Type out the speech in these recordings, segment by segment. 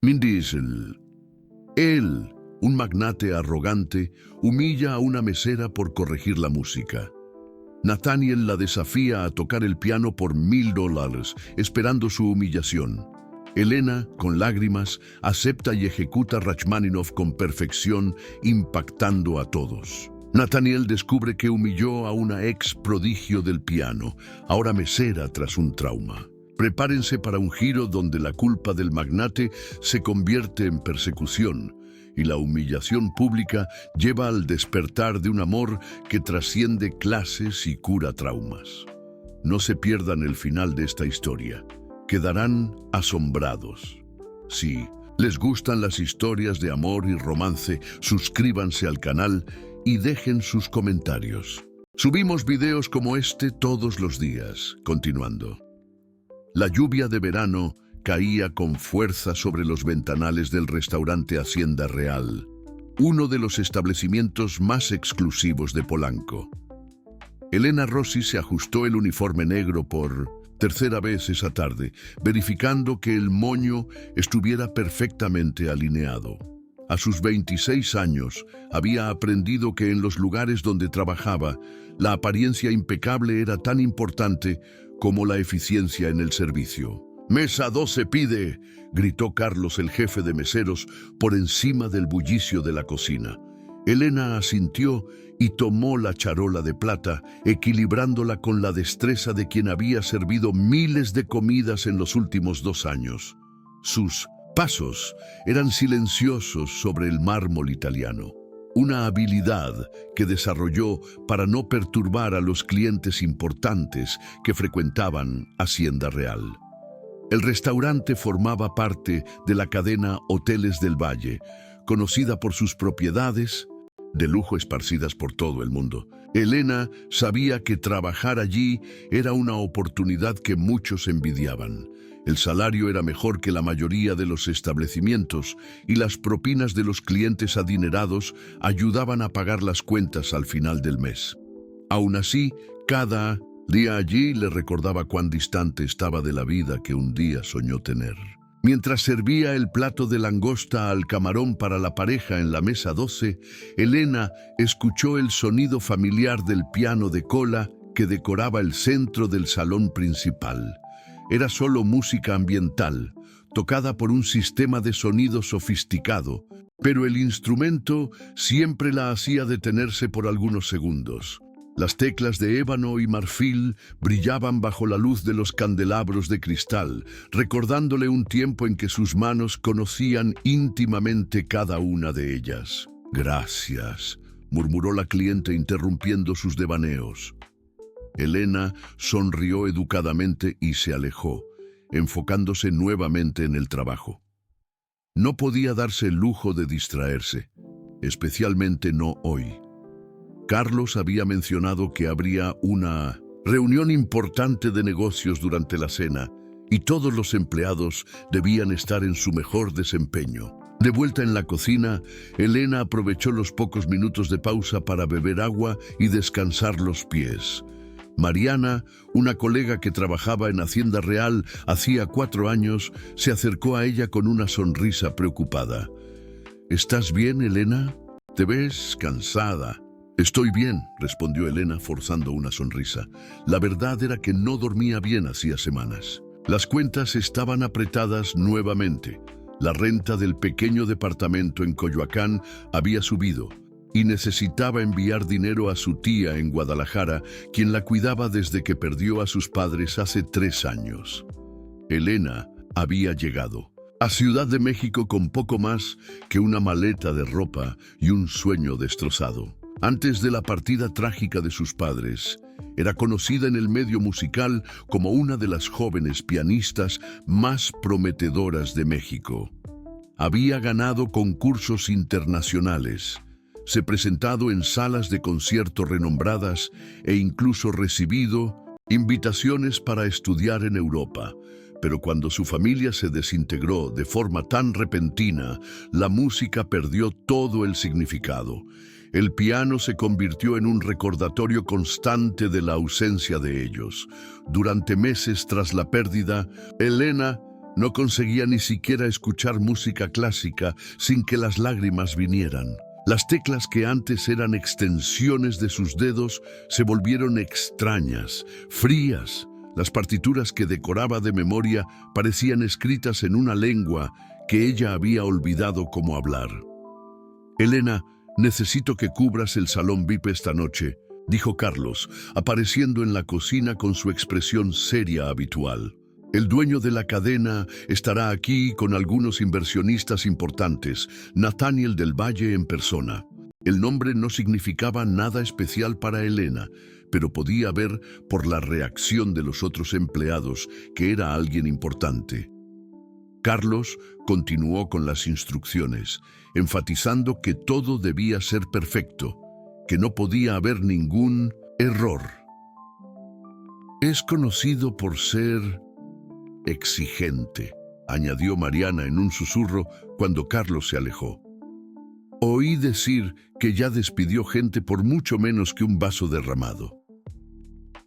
Vin Diesel. Él, un magnate arrogante, humilla a una mesera por corregir la música. Nathaniel la desafía a tocar el piano por $1000, esperando su humillación. Elena, con lágrimas, acepta y ejecuta Rachmaninoff con perfección, impactando a todos. Nathaniel descubre que humilló a una ex prodigio del piano, ahora mesera tras un trauma. Prepárense para un giro donde la culpa del magnate se convierte en persecución y la humillación pública lleva al despertar de un amor que trasciende clases y cura traumas. No se pierdan el final de esta historia. Quedarán asombrados. Si les gustan las historias de amor y romance, suscríbanse al canal y dejen sus comentarios. Subimos videos como este todos los días. Continuando. La lluvia de verano caía con fuerza sobre los ventanales del restaurante Hacienda Real, uno de los establecimientos más exclusivos de Polanco. Elena Rossi se ajustó el uniforme negro por tercera vez esa tarde, verificando que el moño estuviera perfectamente alineado. A sus 26 años, había aprendido que en los lugares donde trabajaba, la apariencia impecable era tan importante como la eficiencia en el servicio. «Mesa 12 pide», gritó Carlos, el jefe de meseros, por encima del bullicio de la cocina. Elena asintió y tomó la charola de plata, equilibrándola con la destreza de quien había servido miles de comidas en los últimos 2 años. Sus pasos eran silenciosos sobre el mármol italiano, una habilidad que desarrolló para no perturbar a los clientes importantes que frecuentaban Hacienda Real. El restaurante formaba parte de la cadena Hoteles del Valle, conocida por sus propiedades de lujo esparcidas por todo el mundo. Elena sabía que trabajar allí era una oportunidad que muchos envidiaban. El salario era mejor que la mayoría de los establecimientos y las propinas de los clientes adinerados ayudaban a pagar las cuentas al final del mes. Aún así, cada día allí le recordaba cuán distante estaba de la vida que un día soñó tener. Mientras servía el plato de langosta al camarón para la pareja en la mesa 12, Elena escuchó el sonido familiar del piano de cola que decoraba el centro del salón principal. Era solo música ambiental, tocada por un sistema de sonido sofisticado, pero el instrumento siempre la hacía detenerse por algunos segundos. Las teclas de ébano y marfil brillaban bajo la luz de los candelabros de cristal, recordándole un tiempo en que sus manos conocían íntimamente cada una de ellas. «Gracias», murmuró la cliente interrumpiendo sus devaneos. Elena sonrió educadamente y se alejó, enfocándose nuevamente en el trabajo. No podía darse el lujo de distraerse, especialmente no hoy. Carlos había mencionado que habría una reunión importante de negocios durante la cena y todos los empleados debían estar en su mejor desempeño. De vuelta en la cocina, Elena aprovechó los pocos minutos de pausa para beber agua y descansar los pies. Mariana, una colega que trabajaba en Hacienda Real hacía 4 años, se acercó a ella con una sonrisa preocupada. «¿Estás bien, Elena? Te ves cansada». «Estoy bien», respondió Elena forzando una sonrisa. La verdad era que no dormía bien hacía semanas. Las cuentas estaban apretadas nuevamente. La renta del pequeño departamento en Coyoacán había subido y necesitaba enviar dinero a su tía en Guadalajara, quien la cuidaba desde que perdió a sus padres hace 3 años. Elena había llegado a Ciudad de México con poco más que una maleta de ropa y un sueño destrozado. Antes de la partida trágica de sus padres, era conocida en el medio musical como una de las jóvenes pianistas más prometedoras de México. Había ganado concursos internacionales, se presentado en salas de concierto renombradas e incluso recibido invitaciones para estudiar en Europa. Pero cuando su familia se desintegró de forma tan repentina, la música perdió todo el significado. El piano se convirtió en un recordatorio constante de la ausencia de ellos. Durante meses tras la pérdida, Elena No conseguía ni siquiera escuchar música clásica sin que las lágrimas vinieran. Las teclas que antes eran extensiones de sus dedos se volvieron extrañas, frías. Las partituras que decoraba de memoria parecían escritas en una lengua que ella había olvidado cómo hablar. «Elena, necesito que cubras el salón VIP esta noche», dijo Carlos, apareciendo en la cocina con su expresión seria habitual. «El dueño de la cadena estará aquí con algunos inversionistas importantes, Nathaniel del Valle en persona». El nombre no significaba nada especial para Elena, pero podía ver por la reacción de los otros empleados que era alguien importante. Carlos continuó con las instrucciones, enfatizando que todo debía ser perfecto, que no podía haber ningún error. «Es conocido por ser exigente», añadió Mariana en un susurro cuando Carlos se alejó. «Oí decir que ya despidió gente por mucho menos que un vaso derramado».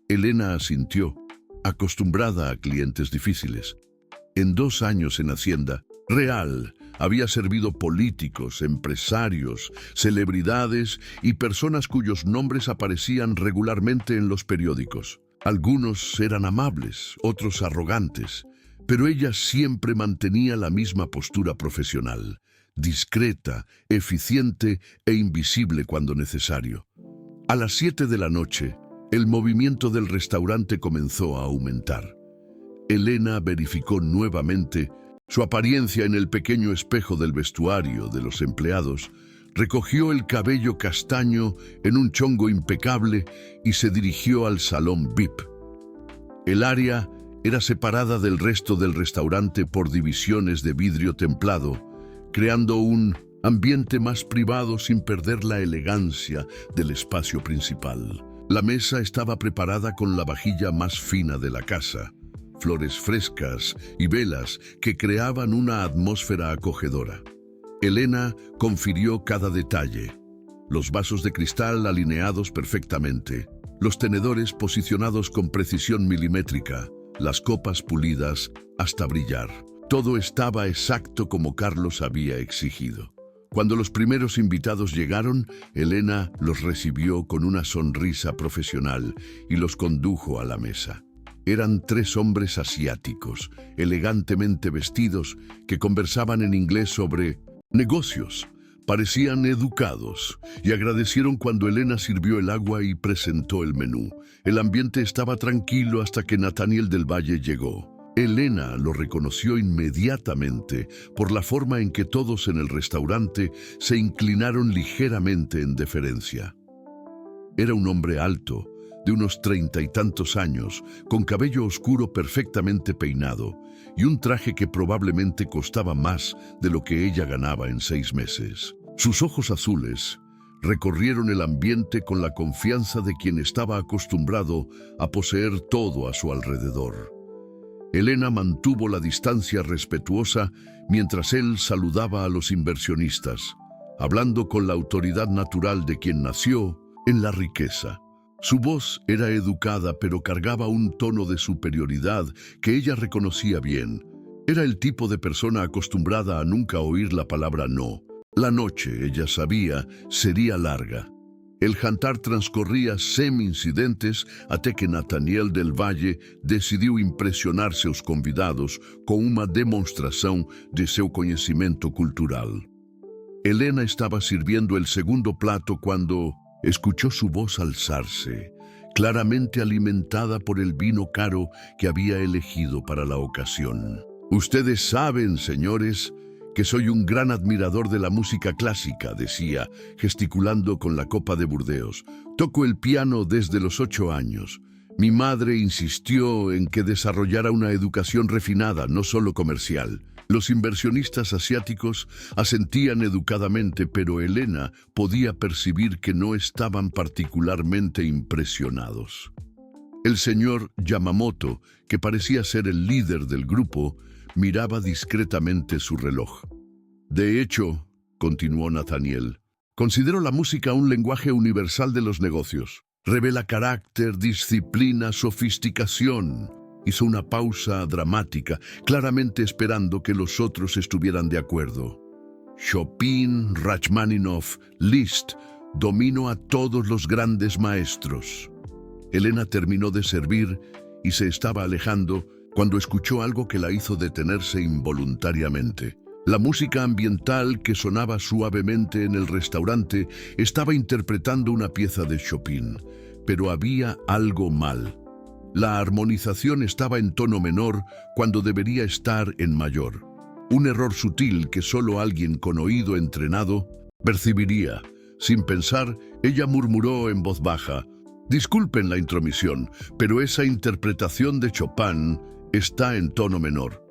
Elena asintió, acostumbrada a clientes difíciles. En 2 años en Hacienda Real había servido políticos, empresarios, celebridades y personas cuyos nombres aparecían regularmente en los periódicos. Algunos eran amables, otros arrogantes, pero ella siempre mantenía la misma postura profesional, discreta, eficiente e invisible cuando necesario. A las 7 de la noche, el movimiento del restaurante comenzó a aumentar. Elena verificó nuevamente su apariencia en el pequeño espejo del vestuario de los empleados, recogió el cabello castaño en un chongo impecable y se dirigió al salón VIP. El área era separada del resto del restaurante por divisiones de vidrio templado, creando un ambiente más privado sin perder la elegancia del espacio principal. La mesa estaba preparada con la vajilla más fina de la casa, flores frescas y velas que creaban una atmósfera acogedora. Elena confirió cada detalle: los vasos de cristal alineados perfectamente, los tenedores posicionados con precisión milimétrica, las copas pulidas hasta brillar. Todo estaba exacto como Carlos había exigido. Cuando los primeros invitados llegaron, Elena los recibió con una sonrisa profesional y los condujo a la mesa. Eran 3 hombres asiáticos, elegantemente vestidos, que conversaban en inglés sobre negocios. Parecían educados y agradecieron cuando Elena sirvió el agua y presentó el menú. El ambiente estaba tranquilo hasta que Nathaniel del Valle llegó. Elena lo reconoció inmediatamente por la forma en que todos en el restaurante se inclinaron ligeramente en deferencia. Era un hombre alto, de unos 30 y tantos años, con cabello oscuro perfectamente peinado y un traje que probablemente costaba más de lo que ella ganaba en 6 meses. Sus ojos azules recorrieron el ambiente con la confianza de quien estaba acostumbrado a poseer todo a su alrededor. Elena mantuvo la distancia respetuosa mientras él saludaba a los inversionistas, hablando con la autoridad natural de quien nació en la riqueza. Su voz era educada, pero cargaba un tono de superioridad que ella reconocía bien. Era el tipo de persona acostumbrada a nunca oír la palabra no. La noche, ella sabía, sería larga. El jantar transcorría sem-incidentes até que Nathaniel del Valle decidiu impressionar seus convidados com uma demonstração de seu conhecimento cultural. Elena estaba sirviendo el segundo plato cuando escuchó su voz alzarse, claramente alimentada por el vino caro que había elegido para la ocasión. «Ustedes saben, señores, que soy un gran admirador de la música clásica», decía, gesticulando con la copa de Burdeos. «Toco el piano desde los 8 años. Mi madre insistió en que desarrollara una educación refinada, no solo comercial». Los inversionistas asiáticos asentían educadamente, pero Elena podía percibir que no estaban particularmente impresionados. El señor Yamamoto, que parecía ser el líder del grupo, miraba discretamente su reloj. «De hecho», continuó Nathaniel, «considero la música un lenguaje universal de los negocios. Revela carácter, disciplina, sofisticación. Hizo una pausa dramática, claramente esperando que los otros estuvieran de acuerdo. Chopin, Rachmaninoff, Liszt, dominó a todos los grandes maestros. Elena terminó de servir y se estaba alejando cuando escuchó algo que la hizo detenerse involuntariamente. La música ambiental que sonaba suavemente en el restaurante estaba interpretando una pieza de Chopin, pero había algo mal. La armonización estaba en tono menor cuando debería estar en mayor. Un error sutil que solo alguien con oído entrenado percibiría. Sin pensar, ella murmuró en voz baja: «Disculpen la intromisión, pero esa interpretación de Chopin está en tono menor.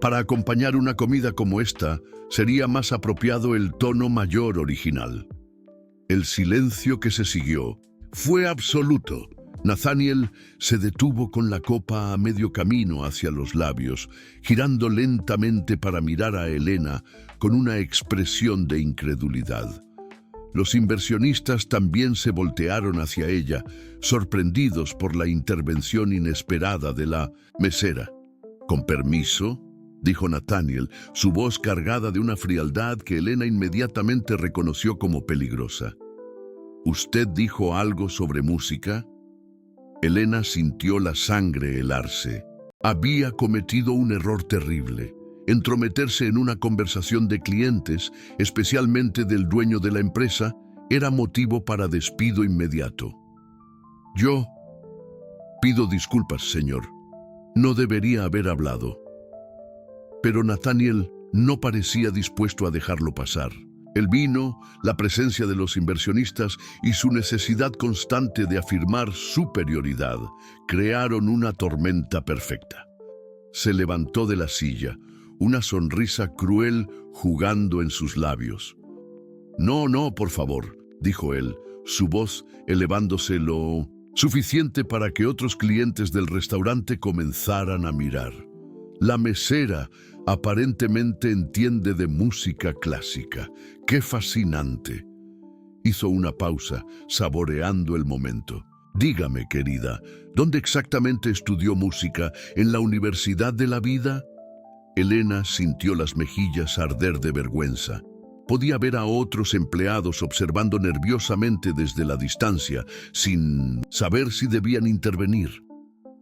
Para acompañar una comida como esta, sería más apropiado el tono mayor original». El silencio que se siguió fue absoluto. Nathaniel se detuvo con la copa a medio camino hacia los labios, girando lentamente para mirar a Elena con una expresión de incredulidad. Los inversionistas también se voltearon hacia ella, sorprendidos por la intervención inesperada de la mesera. «¿Con permiso?», dijo Nathaniel, su voz cargada de una frialdad que Elena inmediatamente reconoció como peligrosa. «¿Usted dijo algo sobre música?». Elena sintió la sangre helarse. Había cometido un error terrible. Entrometerse en una conversación de clientes, especialmente del dueño de la empresa, era motivo para despido inmediato. «Yo pido disculpas, señor. No debería haber hablado». Pero Nathaniel no parecía dispuesto a dejarlo pasar. El vino, la presencia de los inversionistas y su necesidad constante de afirmar superioridad crearon una tormenta perfecta. Se levantó de la silla, una sonrisa cruel jugando en sus labios. «No, no, por favor», dijo él, su voz elevándose lo suficiente para que otros clientes del restaurante comenzaran a mirar. La mesera aparentemente entiende de música clásica. ¡Qué fascinante! Hizo una pausa, saboreando el momento. «Dígame, querida, ¿dónde exactamente estudió música? ¿En la Universidad de la Vida?». Elena sintió las mejillas arder de vergüenza. Podía ver a otros empleados observando nerviosamente desde la distancia, sin saber si debían intervenir.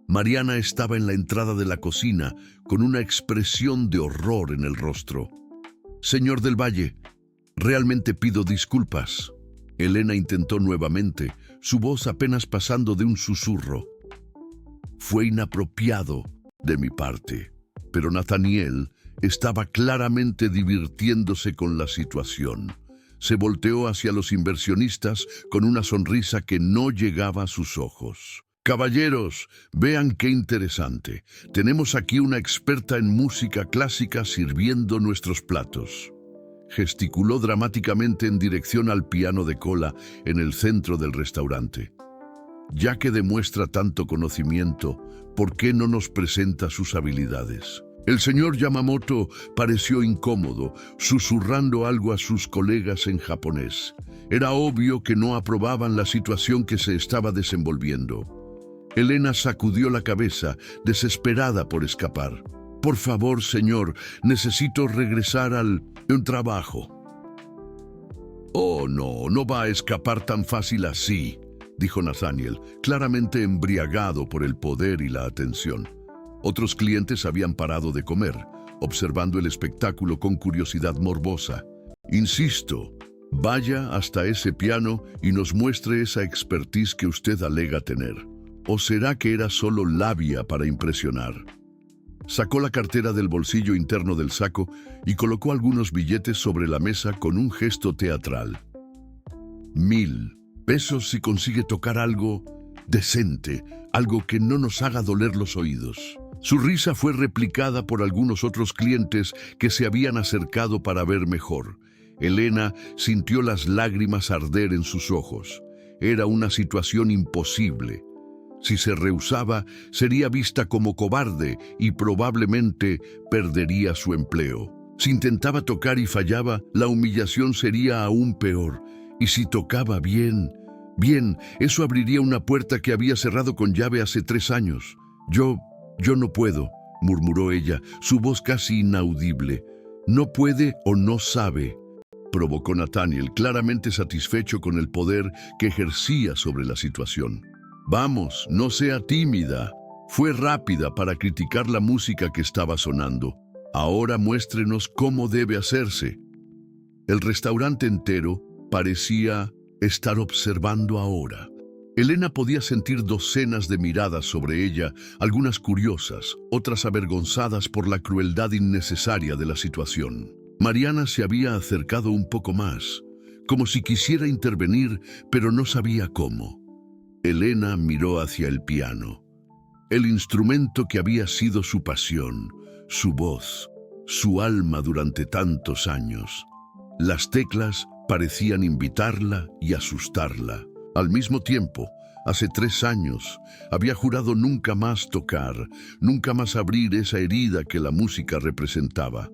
Mariana estaba en la entrada de la cocina, con una expresión de horror en el rostro. «Señor del Valle, realmente pido disculpas». Elena intentó nuevamente, su voz apenas pasando de un susurro. «Fue inapropiado de mi parte». Pero Nathaniel estaba claramente divirtiéndose con la situación. Se volteó hacia los inversionistas con una sonrisa que no llegaba a sus ojos. «Caballeros, vean qué interesante. Tenemos aquí una experta en música clásica sirviendo nuestros platos». Gesticuló dramáticamente en dirección al piano de cola en el centro del restaurante. «Ya que demuestra tanto conocimiento, ¿por qué no nos presenta sus habilidades?». El señor Yamamoto pareció incómodo, susurrando algo a sus colegas en japonés. Era obvio que no aprobaban la situación que se estaba desenvolviendo. Elena sacudió la cabeza, desesperada por escapar. «Por favor, señor, necesito regresar al trabajo». «Oh, no, no va a escapar tan fácil así», dijo Nathaniel, claramente embriagado por el poder y la atención. Otros clientes habían parado de comer, observando el espectáculo con curiosidad morbosa. «Insisto, vaya hasta ese piano y nos muestre esa expertise que usted alega tener. ¿O será que era solo labia para impresionar?». Sacó la cartera del bolsillo interno del saco y colocó algunos billetes sobre la mesa con un gesto teatral. «1,000 pesos si consigue tocar algo decente, algo que no nos haga doler los oídos». Su risa fue replicada por algunos otros clientes que se habían acercado para ver mejor. Elena sintió las lágrimas arder en sus ojos. Era una situación imposible. Si se rehusaba, sería vista como cobarde y probablemente perdería su empleo. Si intentaba tocar y fallaba, la humillación sería aún peor. Y si tocaba bien, eso abriría una puerta que había cerrado con llave hace 3 años. «Yo Yo no puedo, murmuró ella, su voz casi inaudible. No puede o no sabe, provocó Nathaniel, claramente satisfecho con el poder que ejercía sobre la situación. Vamos, no sea tímida. Fue rápida para criticar la música que estaba sonando. Ahora muéstrenos cómo debe hacerse. El restaurante entero parecía estar observando ahora. Elena podía sentir docenas de miradas sobre ella, algunas curiosas, otras avergonzadas por la crueldad innecesaria de la situación. Mariana se había acercado un poco más, como si quisiera intervenir, pero no sabía cómo. Elena miró hacia el piano, el instrumento que había sido su pasión, su voz, su alma durante tantos años. Las teclas parecían invitarla y asustarla. Al mismo tiempo, hace 3 años, había jurado nunca más tocar, nunca más abrir esa herida que la música representaba.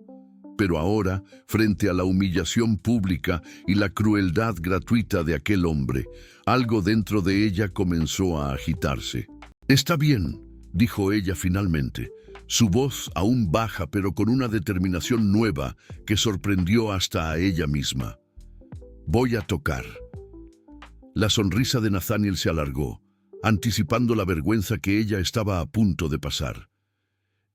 Pero ahora, frente a la humillación pública y la crueldad gratuita de aquel hombre, algo dentro de ella comenzó a agitarse. «Está bien», dijo ella finalmente, su voz aún baja pero con una determinación nueva que sorprendió hasta a ella misma. «Voy a tocar». La sonrisa de Nathaniel se alargó, anticipando la vergüenza que ella estaba a punto de pasar.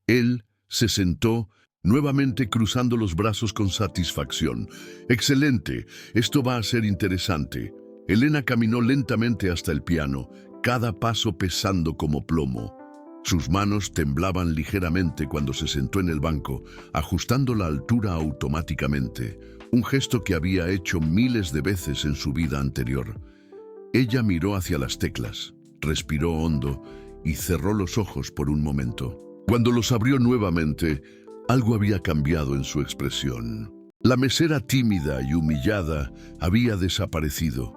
Él se sentó, nuevamente cruzando los brazos con satisfacción. «Excelente, esto va a ser interesante». Elena caminó lentamente hasta el piano, cada paso pesando como plomo. Sus manos temblaban ligeramente cuando se sentó en el banco, ajustando la altura automáticamente, un gesto que había hecho miles de veces en su vida anterior. Ella miró hacia las teclas, respiró hondo y cerró los ojos por un momento. Cuando los abrió nuevamente, algo había cambiado en su expresión. La mesera tímida y humillada había desaparecido,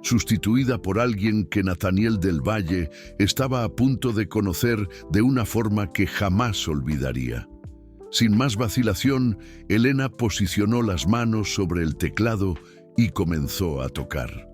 sustituida por alguien que Nathaniel del Valle estaba a punto de conocer de una forma que jamás olvidaría. Sin más vacilación, Elena posicionó las manos sobre el teclado y comenzó a tocar.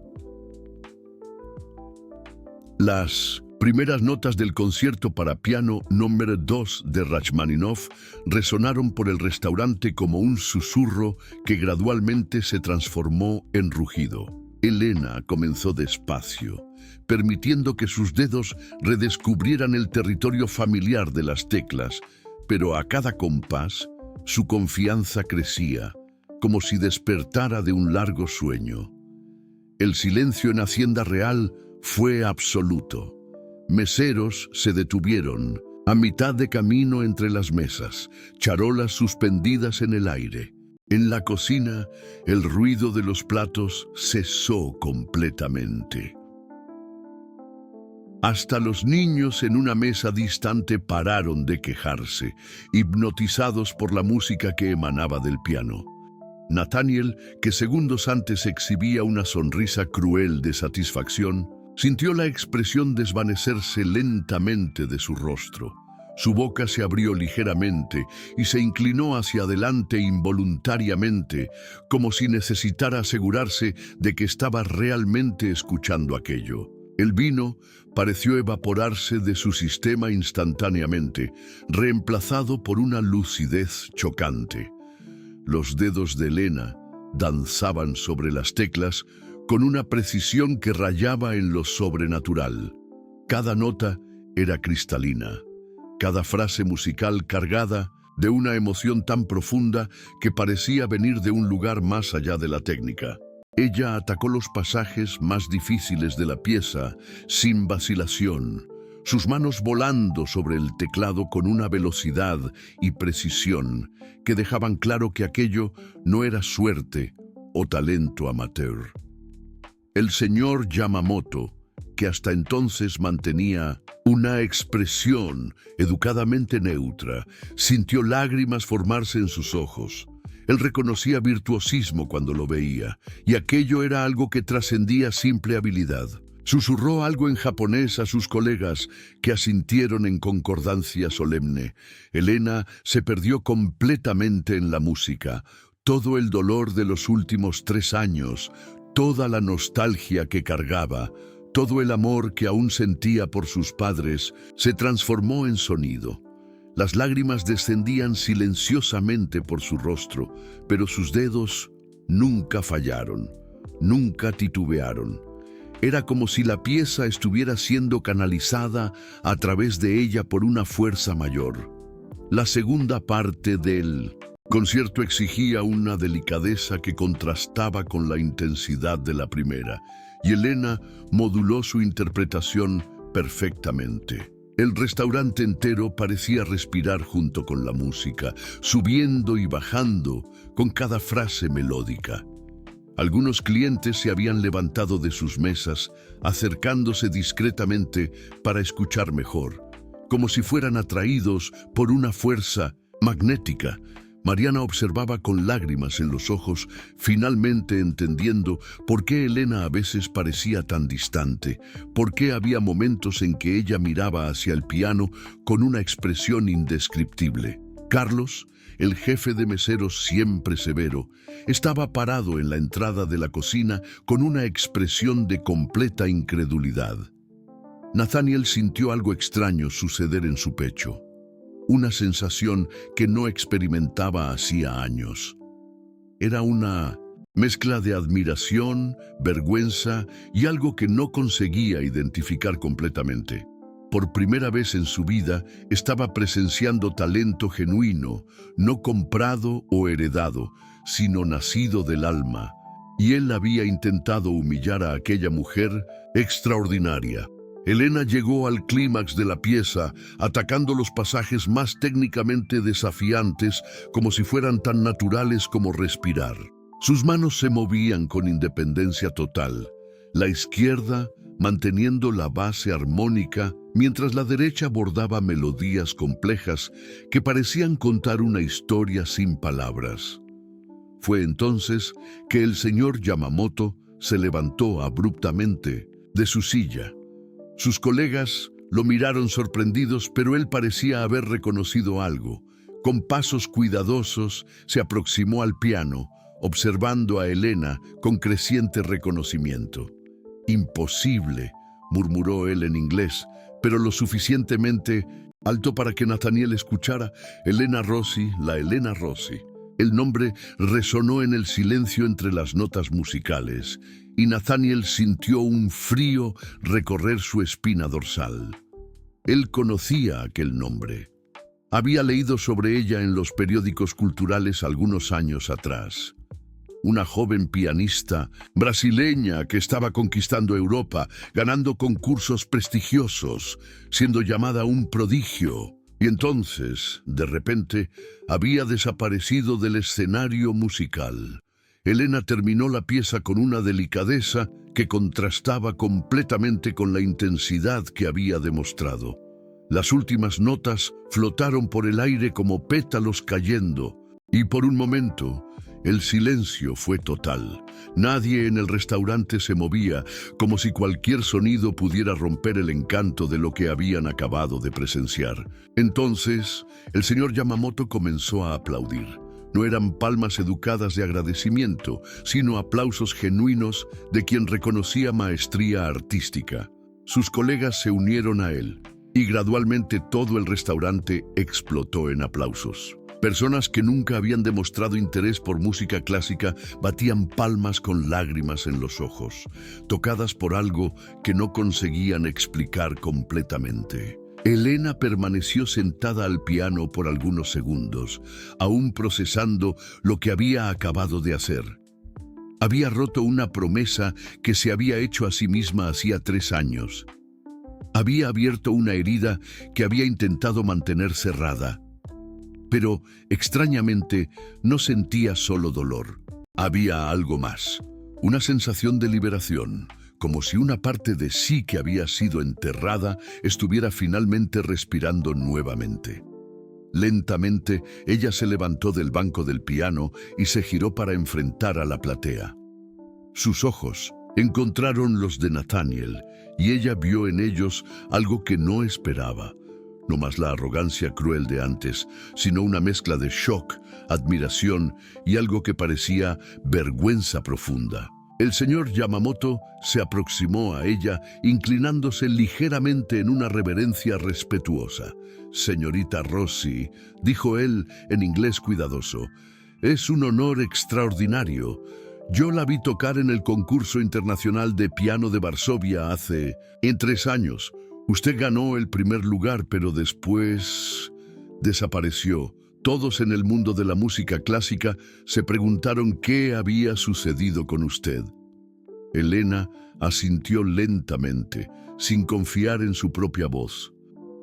Las primeras notas del concierto para piano número 2 de Rachmaninoff resonaron por el restaurante como un susurro que gradualmente se transformó en rugido. Elena comenzó despacio, permitiendo que sus dedos redescubrieran el territorio familiar de las teclas, pero a cada compás su confianza crecía, como si despertara de un largo sueño. El silencio en Hacienda Real fue absoluto. Meseros se detuvieron, a mitad de camino entre las mesas, charolas suspendidas en el aire. En la cocina, el ruido de los platos cesó completamente. Hasta los niños en una mesa distante pararon de quejarse, hipnotizados por la música que emanaba del piano. Nathaniel, que segundos antes exhibía una sonrisa cruel de satisfacción, sintió la expresión desvanecerse lentamente de su rostro. Su boca se abrió ligeramente y se inclinó hacia adelante involuntariamente, como si necesitara asegurarse de que estaba realmente escuchando aquello. El vino pareció evaporarse de su sistema instantáneamente, reemplazado por una lucidez chocante. Los dedos de Elena danzaban sobre las teclas con una precisión que rayaba en lo sobrenatural. Cada nota era cristalina, cada frase musical cargada de una emoción tan profunda que parecía venir de un lugar más allá de la técnica. Ella atacó los pasajes más difíciles de la pieza sin vacilación, sus manos volando sobre el teclado con una velocidad y precisión que dejaban claro que aquello no era suerte o talento amateur. El señor Yamamoto, que hasta entonces mantenía una expresión educadamente neutra, sintió lágrimas formarse en sus ojos. Él reconocía virtuosismo cuando lo veía, y aquello era algo que trascendía simple habilidad. Susurró algo en japonés a sus colegas, que asintieron en concordancia solemne. Elena se perdió completamente en la música. Todo el dolor de los últimos 3 años, toda la nostalgia que cargaba, todo el amor que aún sentía por sus padres, se transformó en sonido. Las lágrimas descendían silenciosamente por su rostro, pero sus dedos nunca fallaron, nunca titubearon. Era como si la pieza estuviera siendo canalizada a través de ella por una fuerza mayor. La segunda parte del concierto exigía una delicadeza que contrastaba con la intensidad de la primera, y Elena moduló su interpretación perfectamente. El restaurante entero parecía respirar junto con la música, subiendo y bajando con cada frase melódica. Algunos clientes se habían levantado de sus mesas, acercándose discretamente para escuchar mejor, como si fueran atraídos por una fuerza magnética. Mariana observaba con lágrimas en los ojos, finalmente entendiendo por qué Elena a veces parecía tan distante, por qué había momentos en que ella miraba hacia el piano con una expresión indescriptible. Carlos, el jefe de meseros siempre severo, estaba parado en la entrada de la cocina con una expresión de completa incredulidad. Nathaniel sintió algo extraño suceder en su pecho, una sensación que no experimentaba hacía años. Era una mezcla de admiración, vergüenza y algo que no conseguía identificar completamente. Por primera vez en su vida estaba presenciando talento genuino, no comprado o heredado, sino nacido del alma. Y él había intentado humillar a aquella mujer extraordinaria. Elena llegó al clímax de la pieza, atacando los pasajes más técnicamente desafiantes como si fueran tan naturales como respirar. Sus manos se movían con independencia total, la izquierda manteniendo la base armónica, mientras la derecha bordaba melodías complejas que parecían contar una historia sin palabras. Fue entonces que el señor Yamamoto se levantó abruptamente de su silla. Sus colegas lo miraron sorprendidos, pero él parecía haber reconocido algo. Con pasos cuidadosos se aproximó al piano, observando a Elena con creciente reconocimiento. «Imposible», murmuró él en inglés, pero lo suficientemente alto para que Nathaniel escuchara. Elena Rossi, la Elena Rossi. El nombre resonó en el silencio entre las notas musicales, y Nathaniel sintió un frío recorrer su espina dorsal. Él conocía aquel nombre. Había leído sobre ella en los periódicos culturales algunos años atrás. Una joven pianista brasileña que estaba conquistando Europa, ganando concursos prestigiosos, siendo llamada un prodigio. Y entonces, de repente, había desaparecido del escenario musical. Elena terminó la pieza con una delicadeza que contrastaba completamente con la intensidad que había demostrado. Las últimas notas flotaron por el aire como pétalos cayendo, y por un momento el silencio fue total. Nadie en el restaurante se movía, como si cualquier sonido pudiera romper el encanto de lo que habían acabado de presenciar. Entonces, el señor Yamamoto comenzó a aplaudir. No eran palmas educadas de agradecimiento, sino aplausos genuinos de quien reconocía maestría artística. Sus colegas se unieron a él, y gradualmente todo el restaurante explotó en aplausos. Personas que nunca habían demostrado interés por música clásica batían palmas con lágrimas en los ojos, tocadas por algo que no conseguían explicar completamente. Elena permaneció sentada al piano por algunos segundos, aún procesando lo que había acabado de hacer. Había roto una promesa que se había hecho a sí misma hacía 3 años. Había abierto una herida que había intentado mantener cerrada. Pero, extrañamente, no sentía solo dolor. Había algo más, una sensación de liberación, como si una parte de sí que había sido enterrada estuviera finalmente respirando nuevamente. Lentamente, ella se levantó del banco del piano y se giró para enfrentar a la platea. Sus ojos encontraron los de Nathaniel, y ella vio en ellos algo que no esperaba. No más la arrogancia cruel de antes, sino una mezcla de shock, admiración y algo que parecía vergüenza profunda. El señor Yamamoto se aproximó a ella, inclinándose ligeramente en una reverencia respetuosa. «Señorita Rossi», dijo él en inglés cuidadoso, «es un honor extraordinario. Yo la vi tocar en el concurso internacional de piano de Varsovia hace 3 años. Usted ganó el primer lugar, pero después desapareció. Todos en el mundo de la música clásica se preguntaron qué había sucedido con usted». Elena asintió lentamente, sin confiar en su propia voz.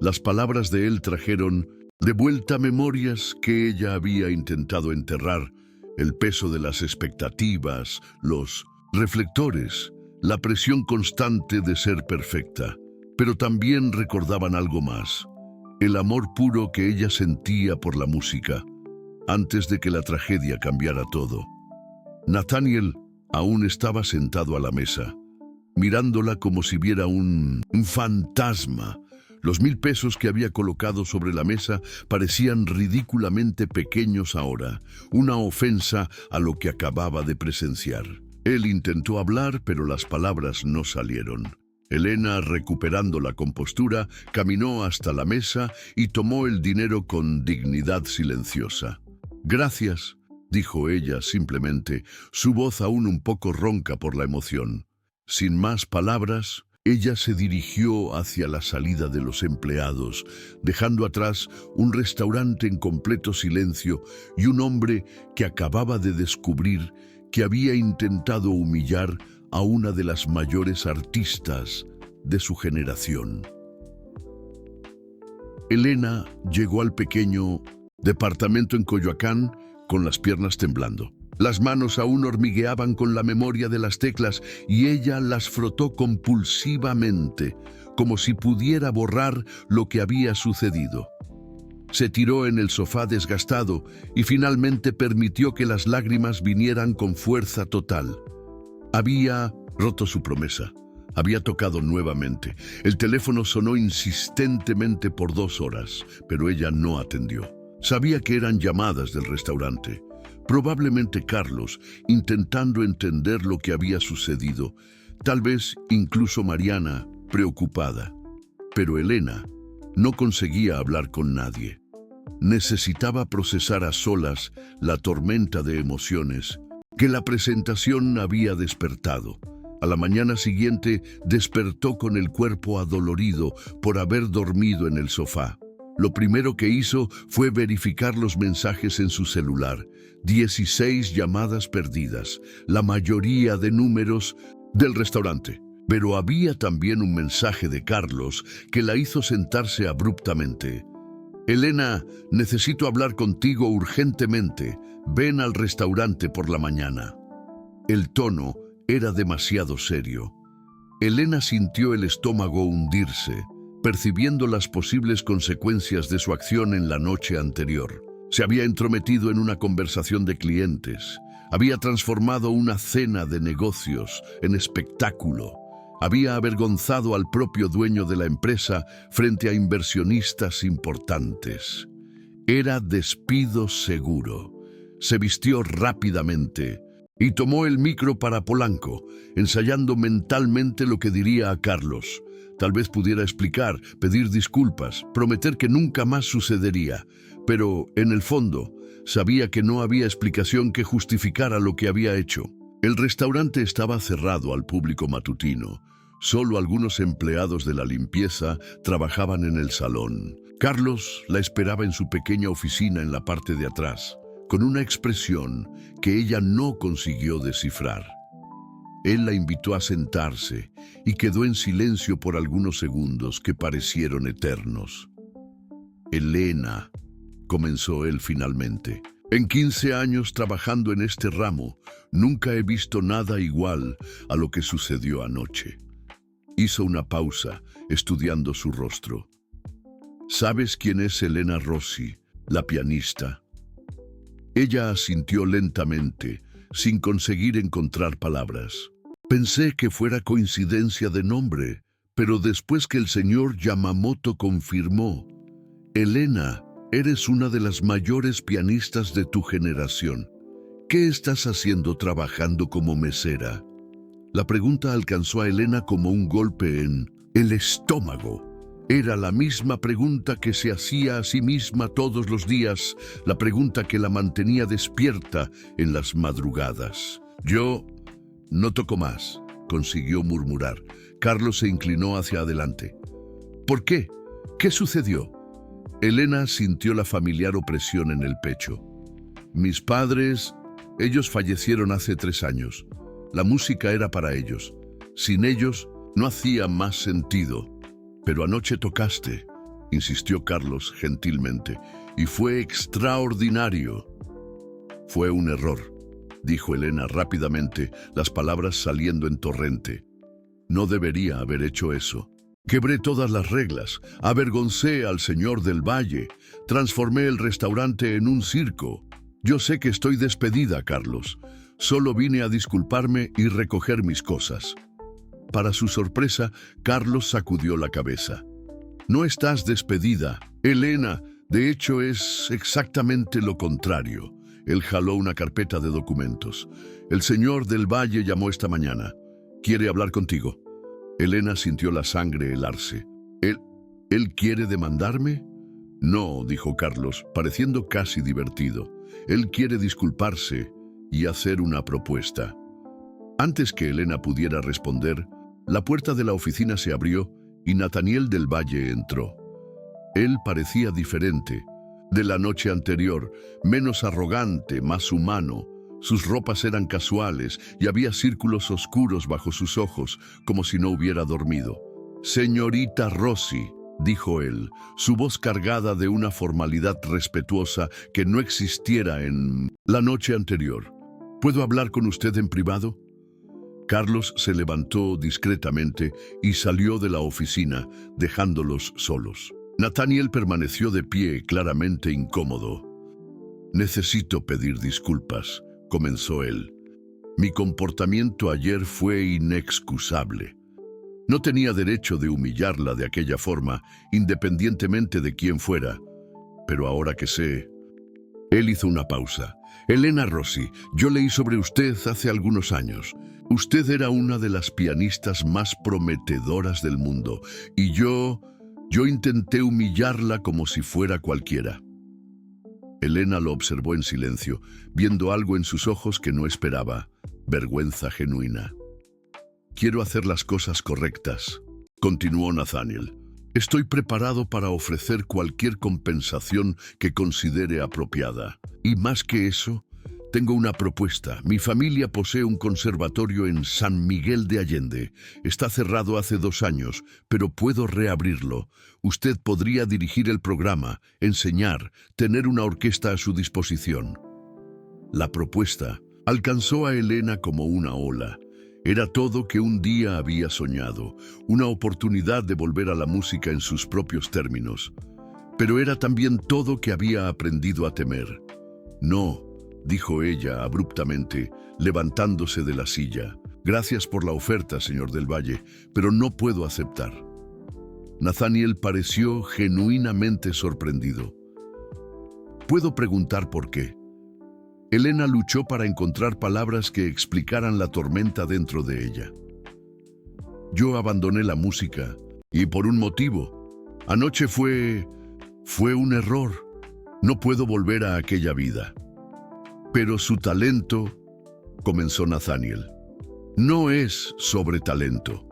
Las palabras de él trajeron de vuelta memorias que ella había intentado enterrar: el peso de las expectativas, los reflectores, la presión constante de ser perfecta. Pero también recordaban algo más: el amor puro que ella sentía por la música, antes de que la tragedia cambiara todo. Nathaniel aún estaba sentado a la mesa, mirándola como si viera un fantasma. Los 1,000 pesos que había colocado sobre la mesa parecían ridículamente pequeños ahora, una ofensa a lo que acababa de presenciar. Él intentó hablar, pero las palabras no salieron. Elena, recuperando la compostura, caminó hasta la mesa y tomó el dinero con dignidad silenciosa. «Gracias», dijo ella simplemente, su voz aún un poco ronca por la emoción. Sin más palabras, ella se dirigió hacia la salida de los empleados, dejando atrás un restaurante en completo silencio y un hombre que acababa de descubrir que había intentado humillar a una de las mayores artistas de su generación. Elena llegó al pequeño departamento en Coyoacán con las piernas temblando. Las manos aún hormigueaban con la memoria de las teclas y ella las frotó compulsivamente, como si pudiera borrar lo que había sucedido. Se tiró en el sofá desgastado y finalmente permitió que las lágrimas vinieran con fuerza total. Había roto su promesa. Había tocado nuevamente. El teléfono sonó insistentemente por 2 horas, pero ella no atendió. Sabía que eran llamadas del restaurante. Probablemente Carlos, intentando entender lo que había sucedido. Tal vez incluso Mariana, preocupada. Pero Elena no conseguía hablar con nadie. Necesitaba procesar a solas la tormenta de emociones que la presentación había despertado. A la mañana siguiente despertó con el cuerpo adolorido por haber dormido en el sofá. Lo primero que hizo fue verificar los mensajes en su celular. 16 llamadas perdidas, la mayoría de números del restaurante. Pero había también un mensaje de Carlos que la hizo sentarse abruptamente. «Elena, necesito hablar contigo urgentemente. Ven al restaurante por la mañana». El tono era demasiado serio. Elena sintió el estómago hundirse, percibiendo las posibles consecuencias de su acción en la noche anterior. Se había entrometido en una conversación de clientes. Había transformado una cena de negocios en espectáculo. Había avergonzado al propio dueño de la empresa frente a inversionistas importantes. Era despido seguro. Se vistió rápidamente y tomó el micro para Polanco, ensayando mentalmente lo que diría a Carlos. Tal vez pudiera explicar, pedir disculpas, prometer que nunca más sucedería, pero en el fondo sabía que no había explicación que justificara lo que había hecho. El restaurante estaba cerrado al público matutino. Solo algunos empleados de la limpieza trabajaban en el salón. Carlos la esperaba en su pequeña oficina en la parte de atrás, con una expresión que ella no consiguió descifrar. Él la invitó a sentarse y quedó en silencio por algunos segundos que parecieron eternos. «Elena», comenzó él finalmente, «en 15 años trabajando en este ramo, nunca he visto nada igual a lo que sucedió anoche». Hizo una pausa, estudiando su rostro. «¿Sabes quién es Elena Rossi, la pianista?» Ella asintió lentamente, sin conseguir encontrar palabras. «Pensé que fuera coincidencia de nombre, pero después que el señor Yamamoto confirmó, Elena, eres una de las mayores pianistas de tu generación. ¿Qué estás haciendo trabajando como mesera?» La pregunta alcanzó a Elena como un golpe en el estómago. Era la misma pregunta que se hacía a sí misma todos los días, la pregunta que la mantenía despierta en las madrugadas. Yo no toco más, consiguió murmurar. Carlos se inclinó hacia adelante. ¿Por qué? ¿Qué sucedió? Elena sintió la familiar opresión en el pecho. Mis padres, ellos fallecieron hace 3 años. La música era para ellos. Sin ellos no hacía más sentido. Pero anoche tocaste, insistió Carlos gentilmente, y fue extraordinario. Fue un error, dijo Elena rápidamente, las palabras saliendo en torrente. No debería haber hecho eso. Quebré todas las reglas, avergoncé al señor del Valle, transformé el restaurante en un circo. Yo sé que estoy despedida, Carlos. Solo vine a disculparme y recoger mis cosas. Para su sorpresa, Carlos sacudió la cabeza. No estás despedida, Elena. De hecho, es exactamente lo contrario. Él jaló una carpeta de documentos. El señor del Valle llamó esta mañana. Quiere hablar contigo. Elena sintió la sangre helarse. ¿Él quiere demandarme? No, dijo Carlos, pareciendo casi divertido. Él quiere disculparse y hacer una propuesta. Antes que Elena pudiera responder, la puerta de la oficina se abrió y Nathaniel del Valle entró. Él parecía diferente. De la noche anterior, menos arrogante, más humano. Sus ropas eran casuales y había círculos oscuros bajo sus ojos, como si no hubiera dormido. Señorita Rossi, dijo él, su voz cargada de una formalidad respetuosa que no existiera en la noche anterior. ¿Puedo hablar con usted en privado? Carlos se levantó discretamente y salió de la oficina, dejándolos solos. Nathaniel permaneció de pie, claramente incómodo. Necesito pedir disculpas, comenzó él. Mi comportamiento ayer fue inexcusable. No tenía derecho de humillarla de aquella forma, independientemente de quién fuera. Pero ahora que sé... Él hizo una pausa. Elena Rossi, yo leí sobre usted hace algunos años. Usted era una de las pianistas más prometedoras del mundo, y yo intenté humillarla como si fuera cualquiera. Elena lo observó en silencio, viendo algo en sus ojos que no esperaba, vergüenza genuina. Quiero hacer las cosas correctas, continuó Nathaniel. Estoy preparado para ofrecer cualquier compensación que considere apropiada. Y más que eso, tengo una propuesta. Mi familia posee un conservatorio en San Miguel de Allende. Está cerrado hace 2 años, pero puedo reabrirlo. Usted podría dirigir el programa, enseñar, tener una orquesta a su disposición. La propuesta alcanzó a Elena como una ola. Era todo que un día había soñado, una oportunidad de volver a la música en sus propios términos. Pero era también todo que había aprendido a temer. No, dijo ella abruptamente, levantándose de la silla. Gracias por la oferta, señor del Valle, pero no puedo aceptar. Nathaniel pareció genuinamente sorprendido. ¿Puedo preguntar por qué? Elena luchó para encontrar palabras que explicaran la tormenta dentro de ella. Yo abandoné la música, y por un motivo. Anoche fue un error. No puedo volver a aquella vida. Pero su talento, comenzó Nathaniel. No es sobre talento,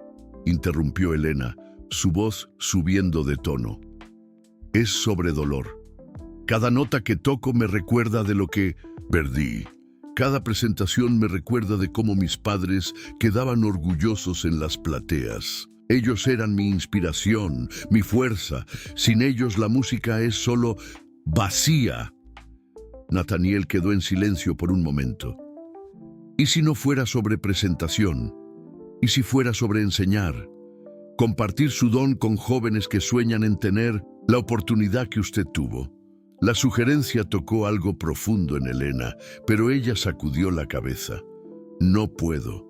interrumpió Elena, su voz subiendo de tono. Es sobre dolor. Cada nota que toco me recuerda de lo que perdí. Cada presentación me recuerda de cómo mis padres quedaban orgullosos en las plateas. Ellos eran mi inspiración, mi fuerza. Sin ellos la música es solo vacía. Nathaniel quedó en silencio por un momento. ¿Y si no fuera sobre presentación? ¿Y si fuera sobre enseñar? Compartir su don con jóvenes que sueñan en tener la oportunidad que usted tuvo. La sugerencia tocó algo profundo en Elena, pero ella sacudió la cabeza. No puedo.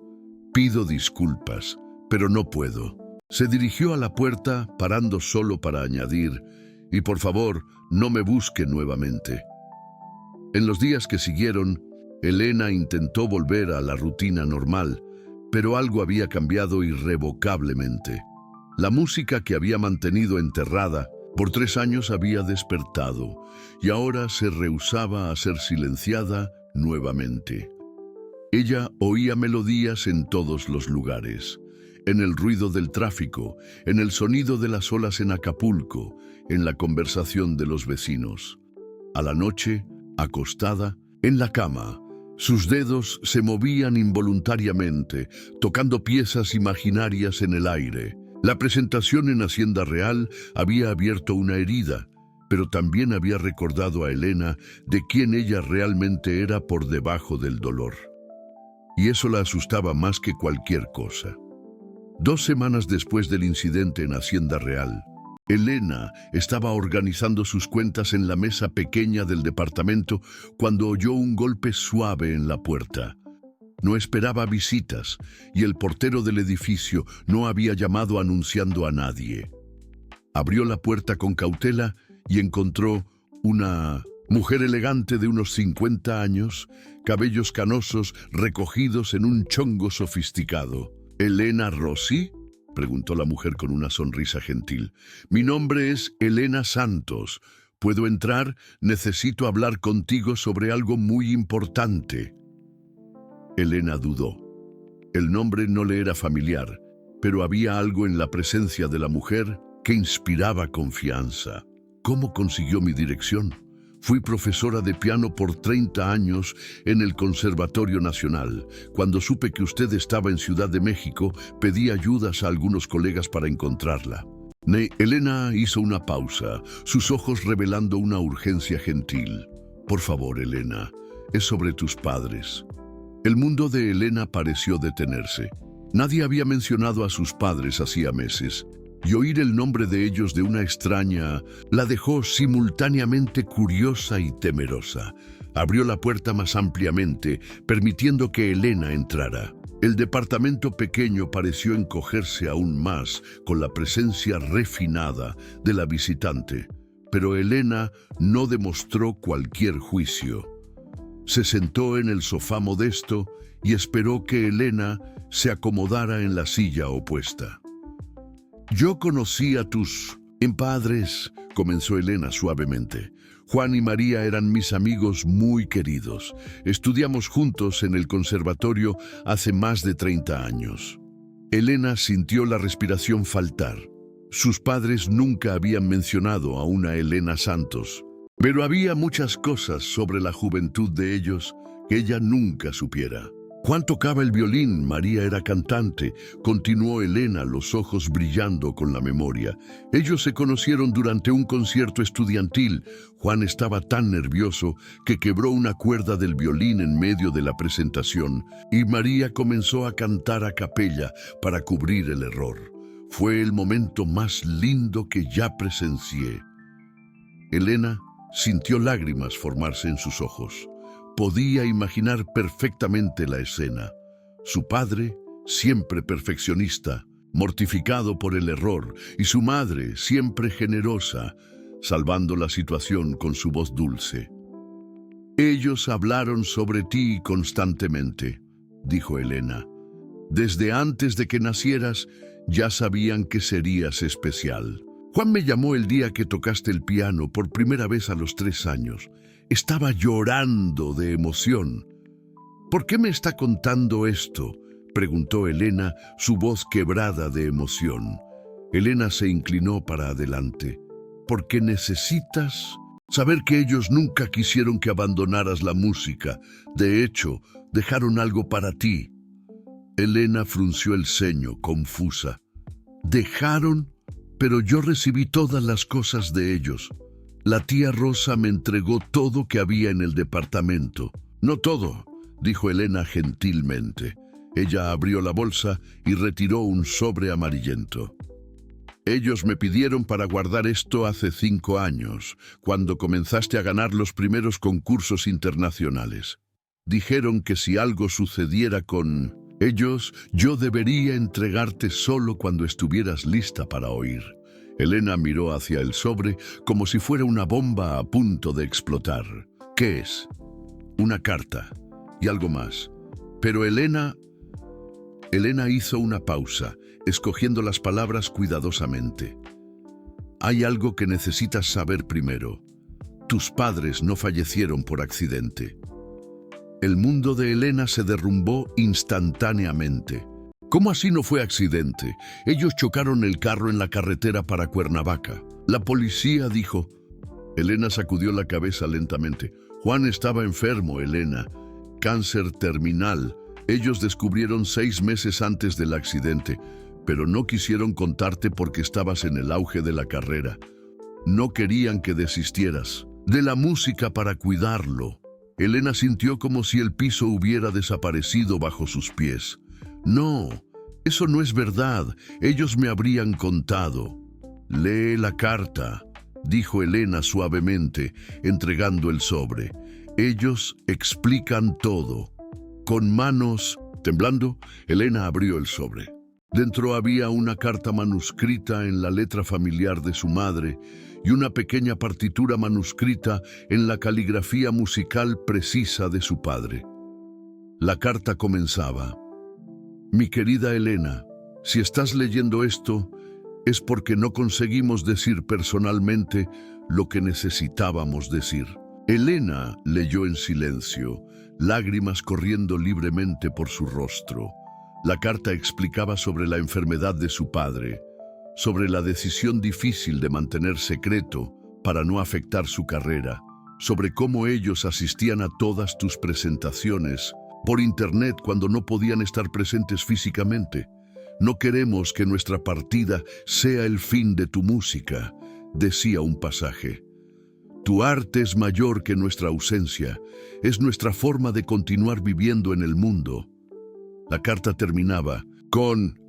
Pido disculpas, pero no puedo. Se dirigió a la puerta, parando solo para añadir, y por favor, no me busque nuevamente. En los días que siguieron, Elena intentó volver a la rutina normal, Pero algo había cambiado irrevocablemente. La música que había mantenido enterrada por 3 años había despertado y ahora se rehusaba a ser silenciada nuevamente. Ella oía melodías en todos los lugares, en el ruido del tráfico, en el sonido de las olas en Acapulco, en la conversación de los vecinos. A la noche, acostada, en la cama, sus dedos se movían involuntariamente, tocando piezas imaginarias en el aire. La presentación en Hacienda Real había abierto una herida, pero también había recordado a Elena de quién ella realmente era por debajo del dolor. Y eso la asustaba más que cualquier cosa. 2 semanas después del incidente en Hacienda Real, Elena estaba organizando sus cuentas en la mesa pequeña del departamento cuando oyó un golpe suave en la puerta. No esperaba visitas y el portero del edificio no había llamado anunciando a nadie. Abrió la puerta con cautela y encontró una mujer elegante de unos 50 años, cabellos canosos recogidos en un chongo sofisticado. ¿Elena Rossi?, preguntó la mujer con una sonrisa gentil. Mi nombre es Elena Santos. ¿Puedo entrar? Necesito hablar contigo sobre algo muy importante. Elena dudó. El nombre no le era familiar, pero había algo en la presencia de la mujer que inspiraba confianza. ¿Cómo consiguió mi dirección? Fui profesora de piano por 30 años en el Conservatorio Nacional. Cuando supe que usted estaba en Ciudad de México, pedí ayudas a algunos colegas para encontrarla. Elena hizo una pausa, sus ojos revelando una urgencia gentil. Por favor, Elena, es sobre tus padres. El mundo de Elena pareció detenerse. Nadie había mencionado a sus padres hacía meses. Y oír el nombre de ellos de una extraña la dejó simultáneamente curiosa y temerosa. Abrió la puerta más ampliamente, permitiendo que Elena entrara. El departamento pequeño pareció encogerse aún más con la presencia refinada de la visitante, pero Elena no demostró cualquier juicio. Se sentó en el sofá modesto y esperó que Elena se acomodara en la silla opuesta. Yo conocí a tus padres, comenzó Elena suavemente. Juan y María eran mis amigos muy queridos. Estudiamos juntos en el conservatorio hace más de 30 años. Elena sintió la respiración faltar. Sus padres nunca habían mencionado a una Elena Santos, pero había muchas cosas sobre la juventud de ellos que ella nunca supiera. Juan tocaba el violín, María era cantante, continuó Elena, los ojos brillando con la memoria. Ellos se conocieron durante un concierto estudiantil. Juan estaba tan nervioso que quebró una cuerda del violín en medio de la presentación y María comenzó a cantar a capella para cubrir el error. Fue el momento más lindo que ya presencié. Elena sintió lágrimas formarse en sus ojos. Podía imaginar perfectamente la escena. Su padre, siempre perfeccionista, mortificado por el error, y su madre, siempre generosa, salvando la situación con su voz dulce. Ellos hablaron sobre ti constantemente, dijo Elena. Desde antes de que nacieras, ya sabían que serías especial. Juan me llamó el día que tocaste el piano por primera vez a los 3 años. Estaba llorando de emoción. ¿Por qué me está contando esto?, preguntó Elena, su voz quebrada de emoción. Elena se inclinó para adelante. Porque necesitas saber que ellos nunca quisieron que abandonaras la música. De hecho, dejaron algo para ti. Elena frunció el ceño, confusa. ¿Dejaron? Pero yo recibí todas las cosas de ellos. La tía Rosa me entregó todo que había en el departamento. No todo, dijo Elena gentilmente. Ella abrió la bolsa y retiró un sobre amarillento. Ellos me pidieron para guardar esto hace 5 años, cuando comenzaste a ganar los primeros concursos internacionales. Dijeron que si algo sucediera con ellos, yo debería entregarte solo cuando estuvieras lista para oír. Elena miró hacia el sobre como si fuera una bomba a punto de explotar. ¿Qué es? Una carta y algo más. Pero Elena Elena hizo una pausa, escogiendo las palabras cuidadosamente. Hay algo que necesitas saber primero. Tus padres no fallecieron por accidente. El mundo de Elena se derrumbó instantáneamente. ¿Cómo así no fue accidente? Ellos chocaron el carro en la carretera para Cuernavaca. La policía dijo... Elena sacudió la cabeza lentamente. Juan estaba enfermo, Elena. Cáncer terminal. Ellos descubrieron 6 meses antes del accidente, pero no quisieron contarte porque estabas en el auge de la carrera. No querían que desistieras de la música para cuidarlo. Elena sintió como si el piso hubiera desaparecido bajo sus pies. No, eso no es verdad. Ellos me habrían contado. Lee la carta, dijo Elena suavemente, entregando el sobre. Ellos explican todo. Con manos temblando, Elena abrió el sobre. Dentro había una carta manuscrita en la letra familiar de su madre y una pequeña partitura manuscrita en la caligrafía musical precisa de su padre. La carta comenzaba: Mi querida Elena, si estás leyendo esto, es porque no conseguimos decir personalmente lo que necesitábamos decir. Elena leyó en silencio, lágrimas corriendo libremente por su rostro. La carta explicaba sobre la enfermedad de su padre, sobre la decisión difícil de mantener secreto para no afectar su carrera, sobre cómo ellos asistían a todas tus presentaciones por internet cuando no podían estar presentes físicamente. No queremos que nuestra partida sea el fin de tu música, decía un pasaje. Tu arte es mayor que nuestra ausencia, es nuestra forma de continuar viviendo en el mundo. La carta terminaba con: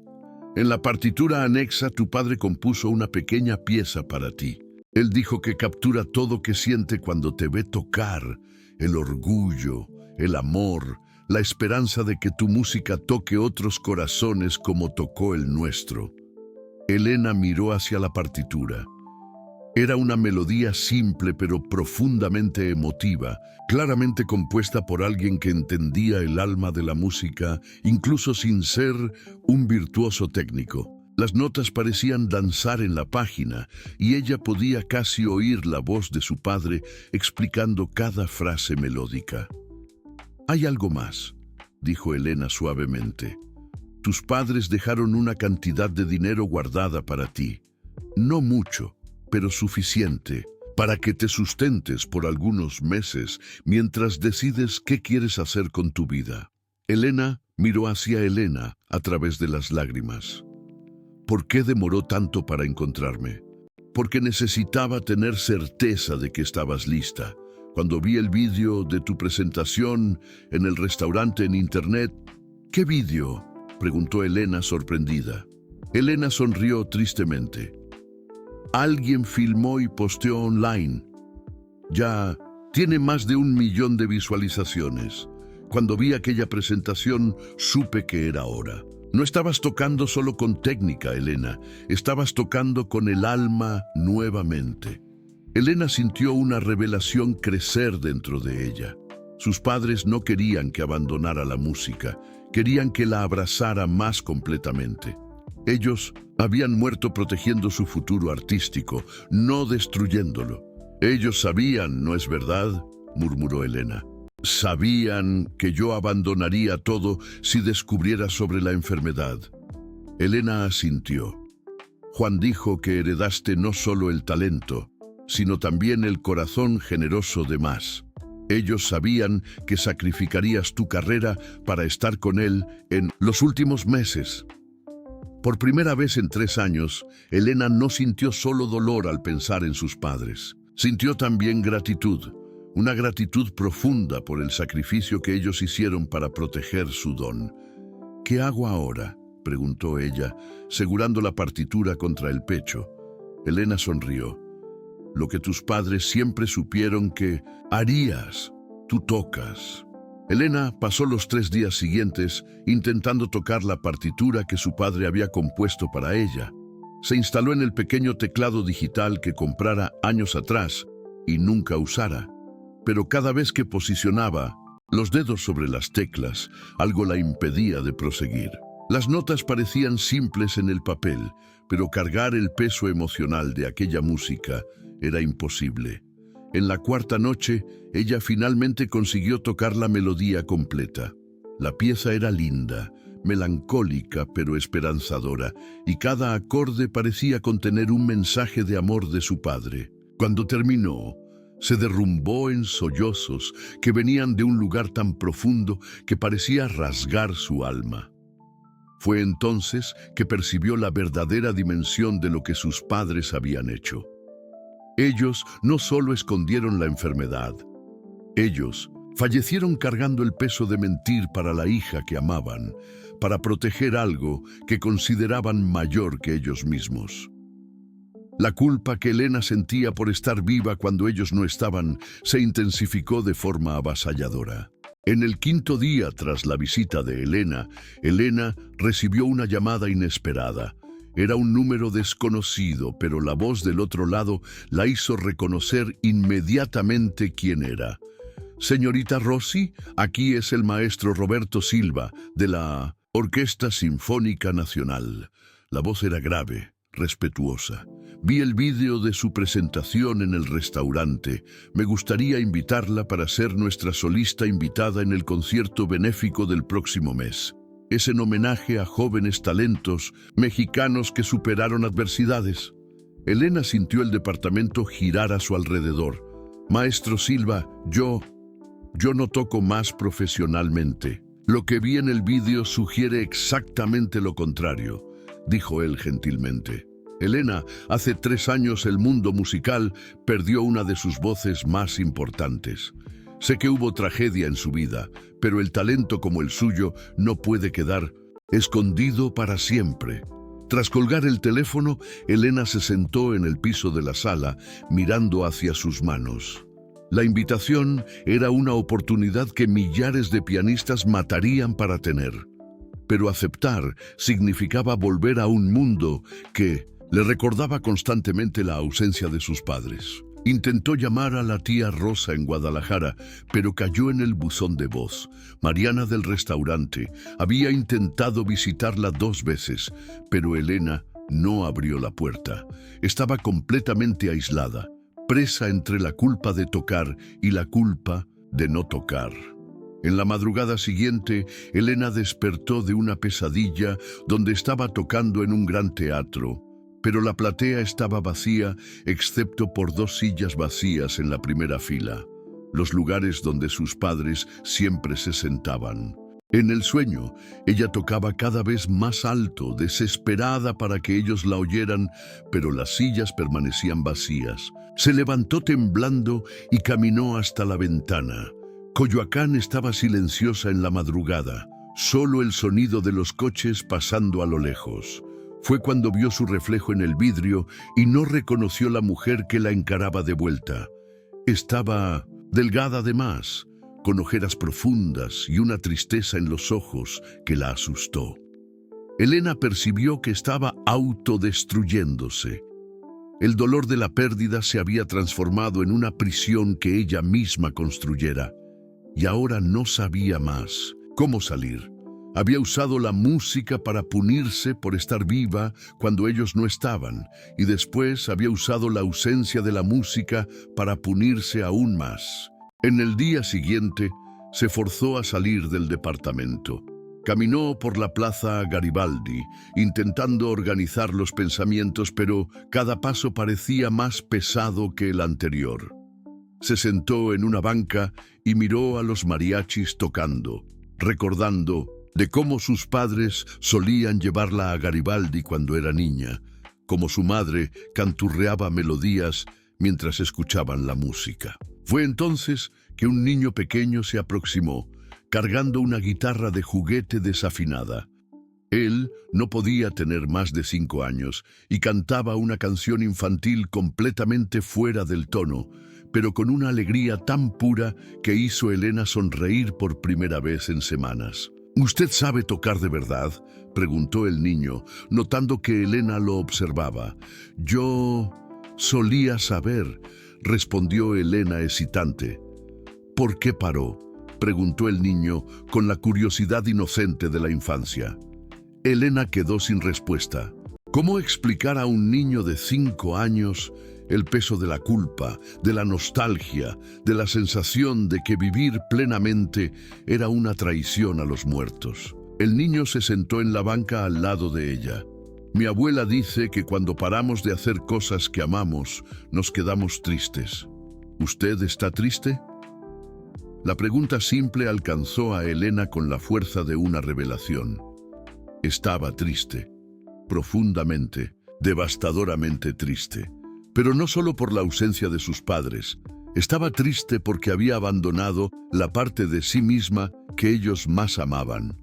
En la partitura anexa tu padre compuso una pequeña pieza para ti. Él dijo que captura todo que siente cuando te ve tocar, el orgullo, el amor, la esperanza de que tu música toque otros corazones como tocó el nuestro. Elena miró hacia la partitura. Era una melodía simple pero profundamente emotiva, claramente compuesta por alguien que entendía el alma de la música, incluso sin ser un virtuoso técnico. Las notas parecían danzar en la página y ella podía casi oír la voz de su padre explicando cada frase melódica. Hay algo más, dijo Elena suavemente. Tus padres dejaron una cantidad de dinero guardada para ti. No mucho, pero suficiente para que te sustentes por algunos meses mientras decides qué quieres hacer con tu vida. Elena miró hacia Elena a través de las lágrimas. ¿Por qué demoró tanto para encontrarme? Porque necesitaba tener certeza de que estabas lista. Cuando vi el vídeo de tu presentación en el restaurante en internet... ¿Qué vídeo?, preguntó Elena sorprendida. Elena sonrió tristemente. Alguien filmó y posteó online. Ya tiene más de 1 millón de visualizaciones. Cuando vi aquella presentación, supe que era hora. No estabas tocando solo con técnica, Elena. Estabas tocando con el alma nuevamente. Elena sintió una revelación crecer dentro de ella. Sus padres no querían que abandonara la música. Querían que la abrazara más completamente. Ellos habían muerto protegiendo su futuro artístico, no destruyéndolo. Ellos sabían, ¿no es verdad?, murmuró Elena. Sabían que yo abandonaría todo si descubriera sobre la enfermedad. Elena asintió. Juan dijo que heredaste no solo el talento, sino también el corazón generoso de más. Ellos sabían que sacrificarías tu carrera para estar con él en los últimos meses. Por primera vez en 3 años, Elena no sintió solo dolor al pensar en sus padres. Sintió también gratitud, una gratitud profunda por el sacrificio que ellos hicieron para proteger su don. ¿Qué hago ahora?, preguntó ella, segurando la partitura contra el pecho. Elena sonrió. Lo que tus padres siempre supieron que harías, tú tocas. Elena pasó los 3 días siguientes intentando tocar la partitura que su padre había compuesto para ella. Se instaló en el pequeño teclado digital que comprara años atrás y nunca usara. Pero cada vez que posicionaba los dedos sobre las teclas, algo la impedía de proseguir. Las notas parecían simples en el papel, pero cargar el peso emocional de aquella música era imposible. En la cuarta noche, ella finalmente consiguió tocar la melodía completa. La pieza era linda, melancólica pero esperanzadora, y cada acorde parecía contener un mensaje de amor de su padre. Cuando terminó, se derrumbó en sollozos que venían de un lugar tan profundo que parecía rasgar su alma. Fue entonces que percibió la verdadera dimensión de lo que sus padres habían hecho. Ellos no solo escondieron la enfermedad, ellos fallecieron cargando el peso de mentir para la hija que amaban, para proteger algo que consideraban mayor que ellos mismos. La culpa que Elena sentía por estar viva cuando ellos no estaban se intensificó de forma avasalladora. En el quinto día tras la visita de Elena recibió una llamada inesperada. Era un número desconocido, pero la voz del otro lado la hizo reconocer inmediatamente quién era. «Señorita Rossi, aquí es el maestro Roberto Silva, de la Orquesta Sinfónica Nacional». La voz era grave, respetuosa. «Vi el vídeo de su presentación en el restaurante. Me gustaría invitarla para ser nuestra solista invitada en el concierto benéfico del próximo mes. Es en homenaje a jóvenes talentos mexicanos que superaron adversidades». Elena sintió el departamento girar a su alrededor. «Maestro Silva, yo no toco más profesionalmente. Lo que vi en el vídeo sugiere exactamente lo contrario», dijo él gentilmente. «Elena, hace 3 años el mundo musical perdió una de sus voces más importantes. Sé que hubo tragedia en su vida, pero el talento como el suyo no puede quedar escondido para siempre». Tras colgar el teléfono, Elena se sentó en el piso de la sala, mirando hacia sus manos. La invitación era una oportunidad que millares de pianistas matarían para tener. Pero aceptar significaba volver a un mundo que le recordaba constantemente la ausencia de sus padres. Intentó llamar a la tía Rosa en Guadalajara, pero cayó en el buzón de voz. Mariana del restaurante había intentado visitarla 2 veces, pero Elena no abrió la puerta. Estaba completamente aislada, presa entre la culpa de tocar y la culpa de no tocar. En la madrugada siguiente, Elena despertó de una pesadilla donde estaba tocando en un gran teatro, pero la platea estaba vacía excepto por 2 sillas vacías en la primera fila, los lugares donde sus padres siempre se sentaban. En el sueño, ella tocaba cada vez más alto, desesperada para que ellos la oyeran, pero las sillas permanecían vacías. Se levantó temblando y caminó hasta la ventana. Coyoacán estaba silenciosa en la madrugada, solo el sonido de los coches pasando a lo lejos. Fue cuando vio su reflejo en el vidrio y no reconoció la mujer que la encaraba de vuelta. Estaba delgada de más, con ojeras profundas y una tristeza en los ojos que la asustó. Elena percibió que estaba autodestruyéndose. El dolor de la pérdida se había transformado en una prisión que ella misma construyera. Y ahora no sabía más cómo salir. Había usado la música para punirse por estar viva cuando ellos no estaban, y después había usado la ausencia de la música para punirse aún más. En el día siguiente, se forzó a salir del departamento. Caminó por la plaza Garibaldi, intentando organizar los pensamientos, pero cada paso parecía más pesado que el anterior. Se sentó en una banca y miró a los mariachis tocando, recordando de cómo sus padres solían llevarla a Garibaldi cuando era niña, cómo su madre canturreaba melodías mientras escuchaban la música. Fue entonces que un niño pequeño se aproximó, cargando una guitarra de juguete desafinada. Él no podía tener más de 5 años y cantaba una canción infantil completamente fuera del tono, pero con una alegría tan pura que hizo a Elena sonreír por primera vez en semanas. «¿Usted sabe tocar de verdad?», preguntó el niño, notando que Elena lo observaba. «Yo solía saber», respondió Elena hesitante. «¿Por qué paró?», preguntó el niño con la curiosidad inocente de la infancia. Elena quedó sin respuesta. ¿Cómo explicar a un niño de 5 años el peso de la culpa, de la nostalgia, de la sensación de que vivir plenamente era una traición a los muertos? El niño se sentó en la banca al lado de ella. Mi abuela dice que cuando paramos de hacer cosas que amamos, nos quedamos tristes. ¿Usted está triste? La pregunta simple alcanzó a Elena con la fuerza de una revelación. Estaba triste, profundamente, devastadoramente triste. Pero no solo por la ausencia de sus padres. Estaba triste porque había abandonado la parte de sí misma que ellos más amaban.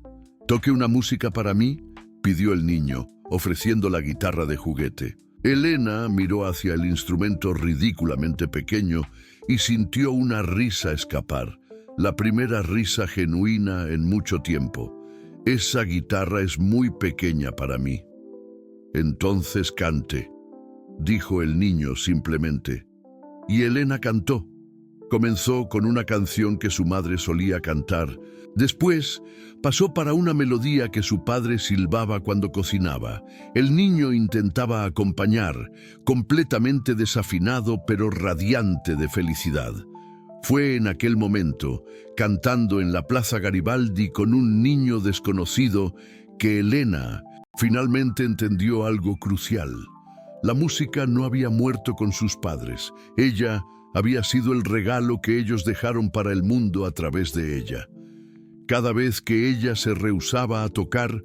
«¿Toque una música para mí?», pidió el niño, ofreciendo la guitarra de juguete. Elena miró hacia el instrumento ridículamente pequeño y sintió una risa escapar, la primera risa genuina en mucho tiempo. «Esa guitarra es muy pequeña para mí». «Entonces cante», dijo el niño simplemente. Y Elena cantó. Comenzó con una canción que su madre solía cantar. Después pasó para una melodía que su padre silbaba cuando cocinaba. El niño intentaba acompañar, completamente desafinado pero radiante de felicidad. Fue en aquel momento, cantando en la Plaza Garibaldi con un niño desconocido, que Elena finalmente entendió algo crucial. La música no había muerto con sus padres. Ella había sido el regalo que ellos dejaron para el mundo a través de ella. Cada vez que ella se rehusaba a tocar,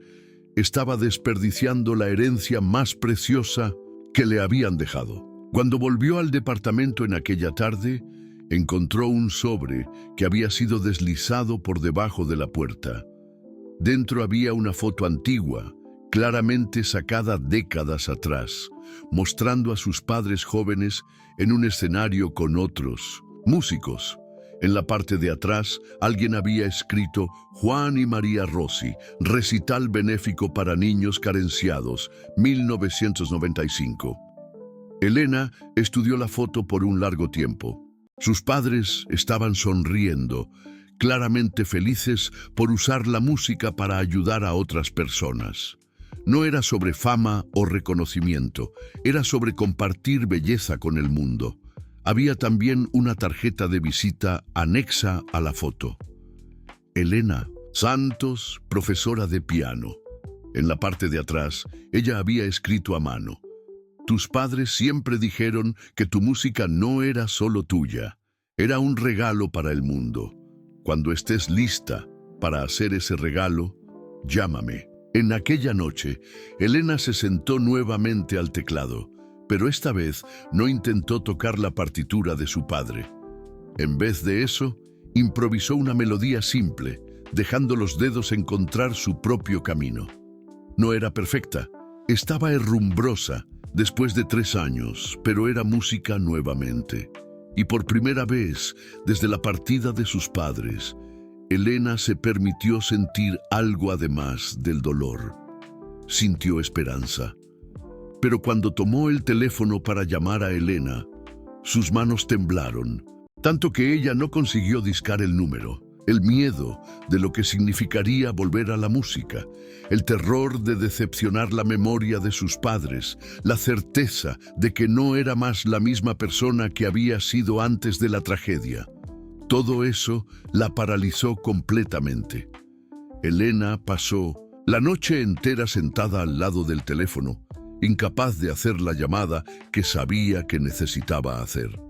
estaba desperdiciando la herencia más preciosa que le habían dejado. Cuando volvió al departamento en aquella tarde, encontró un sobre que había sido deslizado por debajo de la puerta. Dentro había una foto antigua, claramente sacada décadas atrás, mostrando a sus padres jóvenes en un escenario con otros músicos. En la parte de atrás, alguien había escrito «Juan y María Rossi, recital benéfico para niños carenciados, 1995». Elena estudió la foto por un largo tiempo. Sus padres estaban sonriendo, claramente felices por usar la música para ayudar a otras personas. No era sobre fama o reconocimiento, era sobre compartir belleza con el mundo. Había también una tarjeta de visita anexa a la foto. Elena Santos, profesora de piano. En la parte de atrás, ella había escrito a mano: «Tus padres siempre dijeron que tu música no era solo tuya, era un regalo para el mundo. Cuando estés lista para hacer ese regalo, llámame». En aquella noche, Elena se sentó nuevamente al teclado, pero esta vez no intentó tocar la partitura de su padre. En vez de eso, improvisó una melodía simple, dejando los dedos encontrar su propio camino. No era perfecta, estaba herrumbrosa después de 3 años, pero era música nuevamente. Y por primera vez, desde la partida de sus padres, Elena se permitió sentir algo además del dolor. Sintió esperanza. Pero cuando tomó el teléfono para llamar a Elena, sus manos temblaron, tanto que ella no consiguió discar el número. El miedo de lo que significaría volver a la música, el terror de decepcionar la memoria de sus padres, la certeza de que no era más la misma persona que había sido antes de la tragedia. Todo eso la paralizó completamente. Elena pasó la noche entera sentada al lado del teléfono, incapaz de hacer la llamada que sabía que necesitaba hacer.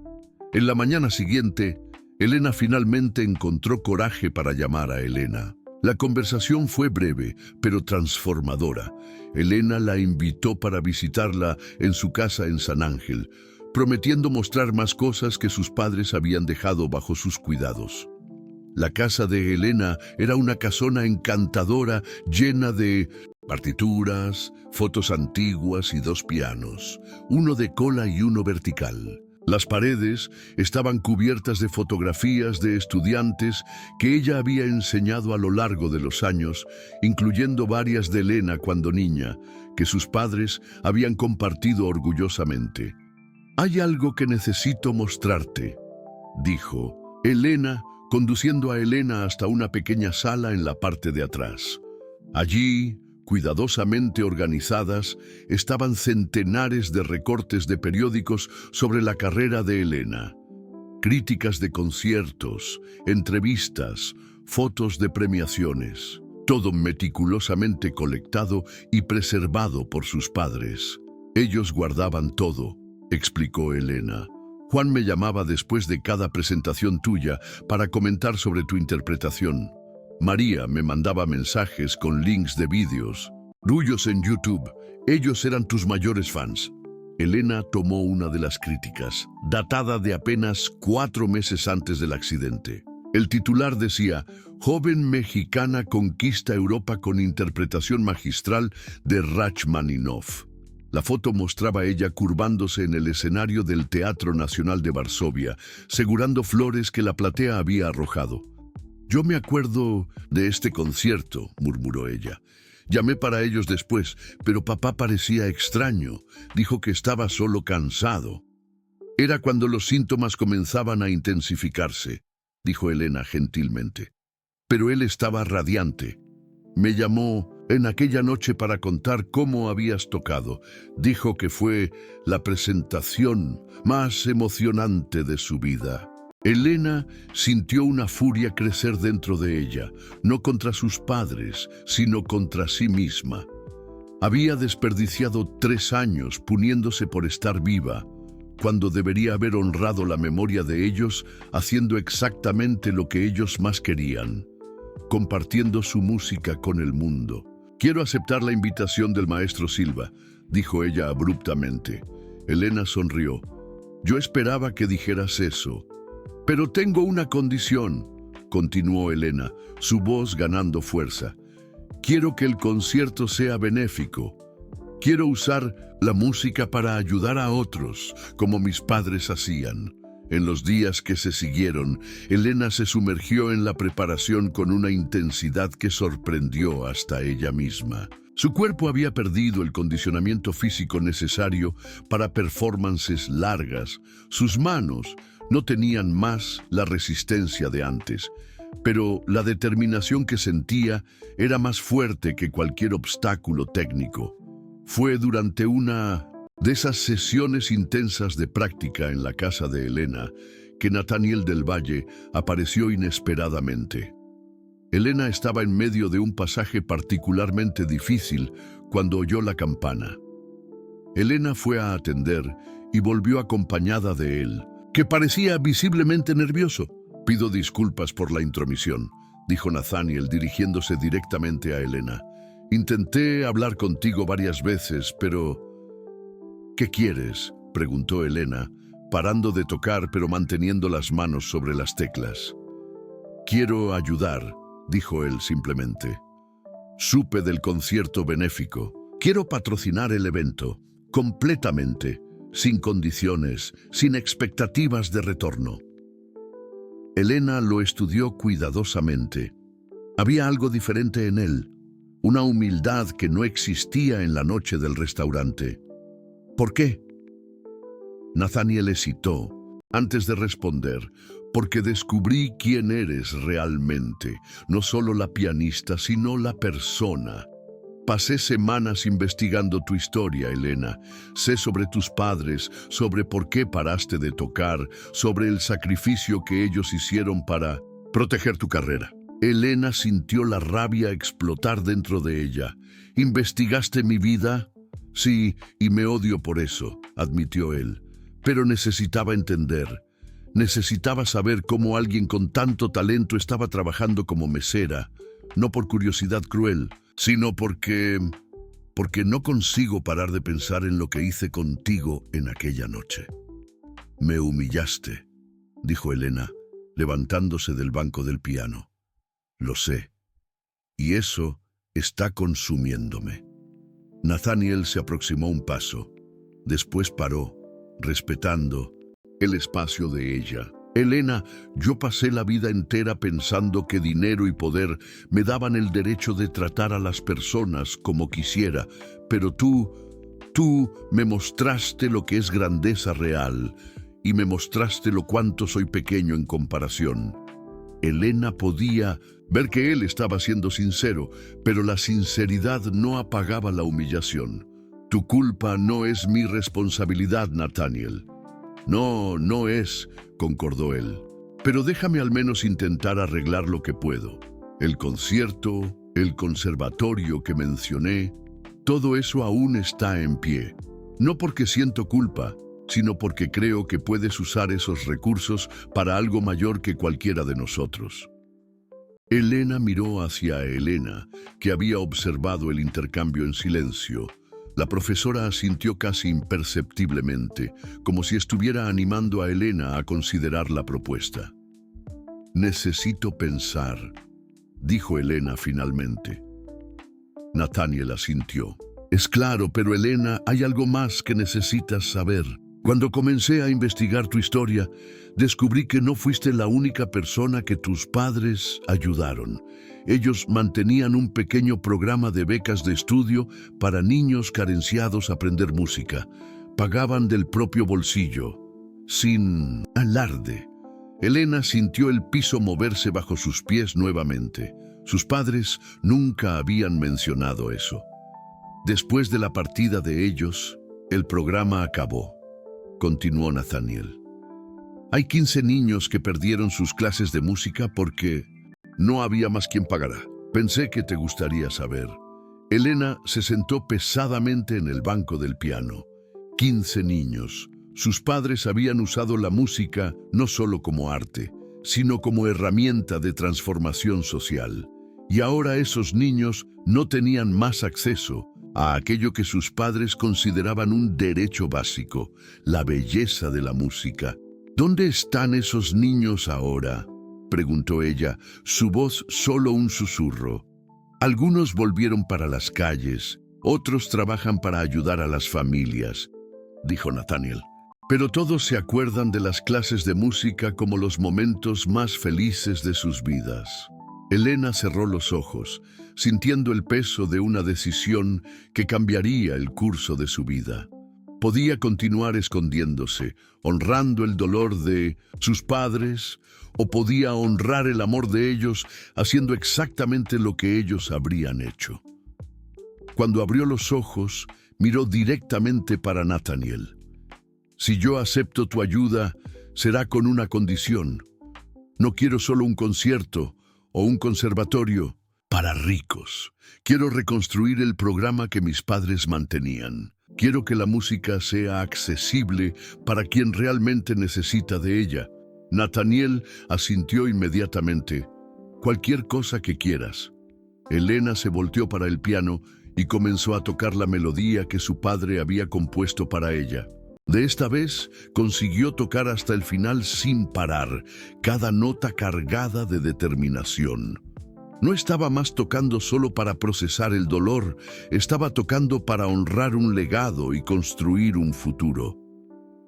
En la mañana siguiente, Elena finalmente encontró coraje para llamar a Elena. La conversación fue breve, pero transformadora. Elena la invitó para visitarla en su casa en San Ángel, prometiendo mostrar más cosas que sus padres habían dejado bajo sus cuidados. La casa de Elena era una casona encantadora, llena de partituras, fotos antiguas y 2 pianos, uno de cola y uno vertical. Las paredes estaban cubiertas de fotografías de estudiantes que ella había enseñado a lo largo de los años, incluyendo varias de Elena cuando niña, que sus padres habían compartido orgullosamente. «Hay algo que necesito mostrarte», dijo Elena, conduciendo a Elena hasta una pequeña sala en la parte de atrás. Allí, Cuidadosamente organizadas, estaban centenares de recortes de periódicos sobre la carrera de Elena. Críticas de conciertos, entrevistas, fotos de premiaciones. Todo meticulosamente colectado y preservado por sus padres. Ellos guardaban todo, explicó Elena. Juan me llamaba después de cada presentación tuya para comentar sobre tu interpretación. María me mandaba mensajes con links de vídeos, rullos en YouTube. Ellos eran tus mayores fans. Elena tomó una de las críticas, datada de apenas 4 meses antes del accidente. El titular decía: Joven mexicana conquista Europa con interpretación magistral de Rachmaninoff. La foto mostraba a ella curvándose en el escenario del Teatro Nacional de Varsovia, segurando flores que la platea había arrojado. Yo me acuerdo de este concierto, murmuró ella. Llamé para ellos después, pero papá parecía extraño. Dijo que estaba solo cansado. Era cuando los síntomas comenzaban a intensificarse, dijo Elena gentilmente. Pero él estaba radiante. Me llamó en aquella noche para contar cómo habías tocado. Dijo que fue la presentación más emocionante de su vida. Elena sintió una furia crecer dentro de ella, no contra sus padres, sino contra sí misma. Había desperdiciado 3 años puniéndose por estar viva, cuando debería haber honrado la memoria de ellos haciendo exactamente lo que ellos más querían, compartiendo su música con el mundo. Quiero aceptar la invitación del maestro Silva, dijo ella abruptamente. Elena sonrió. Yo esperaba que dijeras eso. Pero tengo una condición, continuó Elena, su voz ganando fuerza. Quiero que el concierto sea benéfico. Quiero usar la música para ayudar a otros, como mis padres hacían. En los días que se siguieron, Elena se sumergió en la preparación con una intensidad que sorprendió hasta ella misma. Su cuerpo había perdido el condicionamiento físico necesario para performances largas. Sus manos no tenían más la resistencia de antes, pero la determinación que sentía era más fuerte que cualquier obstáculo técnico. Fue durante una de esas sesiones intensas de práctica en la casa de Elena que Nathaniel del Valle apareció inesperadamente. Elena estaba en medio de un pasaje particularmente difícil cuando oyó la campana. Elena fue a atender y volvió acompañada de él, que parecía visiblemente nervioso. Pido disculpas por la intromisión, dijo Nathaniel dirigiéndose directamente a Elena. Intenté hablar contigo varias veces, pero... ¿Qué quieres?, preguntó Elena, parando de tocar pero manteniendo las manos sobre las teclas. Quiero ayudar, dijo él simplemente. Supe del concierto benéfico. Quiero patrocinar el evento, completamente, sin condiciones, sin expectativas de retorno. Elena lo estudió cuidadosamente. Había algo diferente en él, una humildad que no existía en la noche del restaurante. ¿Por qué? Nathaniel hesitó antes de responder. Porque descubrí quién eres realmente, no solo la pianista, sino la persona. Pasé semanas investigando tu historia, Elena. Sé sobre tus padres, sobre por qué paraste de tocar, sobre el sacrificio que ellos hicieron para proteger tu carrera. Elena sintió la rabia explotar dentro de ella. ¿Investigaste mi vida? Sí, y me odio por eso, admitió él. Pero necesitaba entender. Necesitaba saber cómo alguien con tanto talento estaba trabajando como mesera, no por curiosidad cruel, sino porque no consigo parar de pensar en lo que hice contigo en aquella noche. Me humillaste, dijo Elena, levantándose del banco del piano. Lo sé, y eso está consumiéndome. Nathaniel se aproximó un paso, después paró, respetando el espacio de ella. Elena, yo pasé la vida entera pensando que dinero y poder me daban el derecho de tratar a las personas como quisiera, pero tú me mostraste lo que es grandeza real y me mostraste lo cuánto soy pequeño en comparación. Elena podía ver que él estaba siendo sincero, pero la sinceridad no apagaba la humillación. Tu culpa no es mi responsabilidad, Nathaniel. No, no es, concordó él. Pero déjame al menos intentar arreglar lo que puedo. El concierto, el conservatorio que mencioné, todo eso aún está en pie. No porque siento culpa, sino porque creo que puedes usar esos recursos para algo mayor que cualquiera de nosotros. Elena miró hacia Elena, que había observado el intercambio en silencio. La profesora asintió casi imperceptiblemente, como si estuviera animando a Elena a considerar la propuesta. Necesito pensar, dijo Elena finalmente. Nathaniel asintió. Es claro, pero Elena, hay algo más que necesitas saber. Cuando comencé a investigar tu historia, descubrí que no fuiste la única persona que tus padres ayudaron. Ellos mantenían un pequeño programa de becas de estudio para niños carenciados aprender música. Pagaban del propio bolsillo, sin alarde. Elena sintió el piso moverse bajo sus pies nuevamente. Sus padres nunca habían mencionado eso. Después de la partida de ellos, el programa acabó. Continuó Nathaniel. Hay 15 niños que perdieron sus clases de música porque no había más quien pagara. Pensé que te gustaría saber. Elena se sentó pesadamente en el banco del piano. 15 niños. Sus padres habían usado la música no solo como arte, sino como herramienta de transformación social. Y ahora esos niños no tenían más acceso a aquello que sus padres consideraban un derecho básico, la belleza de la música. ¿Dónde están esos niños ahora?, preguntó ella, su voz solo un susurro. Algunos volvieron para las calles, otros trabajan para ayudar a las familias, dijo Nathaniel. Pero todos se acuerdan de las clases de música como los momentos más felices de sus vidas. Elena cerró los ojos, sintiendo el peso de una decisión que cambiaría el curso de su vida. Podía continuar escondiéndose, honrando el dolor de sus padres, o podía honrar el amor de ellos haciendo exactamente lo que ellos habrían hecho. Cuando abrió los ojos, miró directamente para Nathaniel. Si yo acepto tu ayuda, será con una condición. No quiero solo un concierto o un conservatorio para ricos. Quiero reconstruir el programa que mis padres mantenían. Quiero que la música sea accesible para quien realmente necesita de ella. Nathaniel asintió inmediatamente. Cualquier cosa que quieras. Elena se volteó para el piano y comenzó a tocar la melodía que su padre había compuesto para ella. De esta vez consiguió tocar hasta el final sin parar, cada nota cargada de determinación. No estaba más tocando solo para procesar el dolor, estaba tocando para honrar un legado y construir un futuro.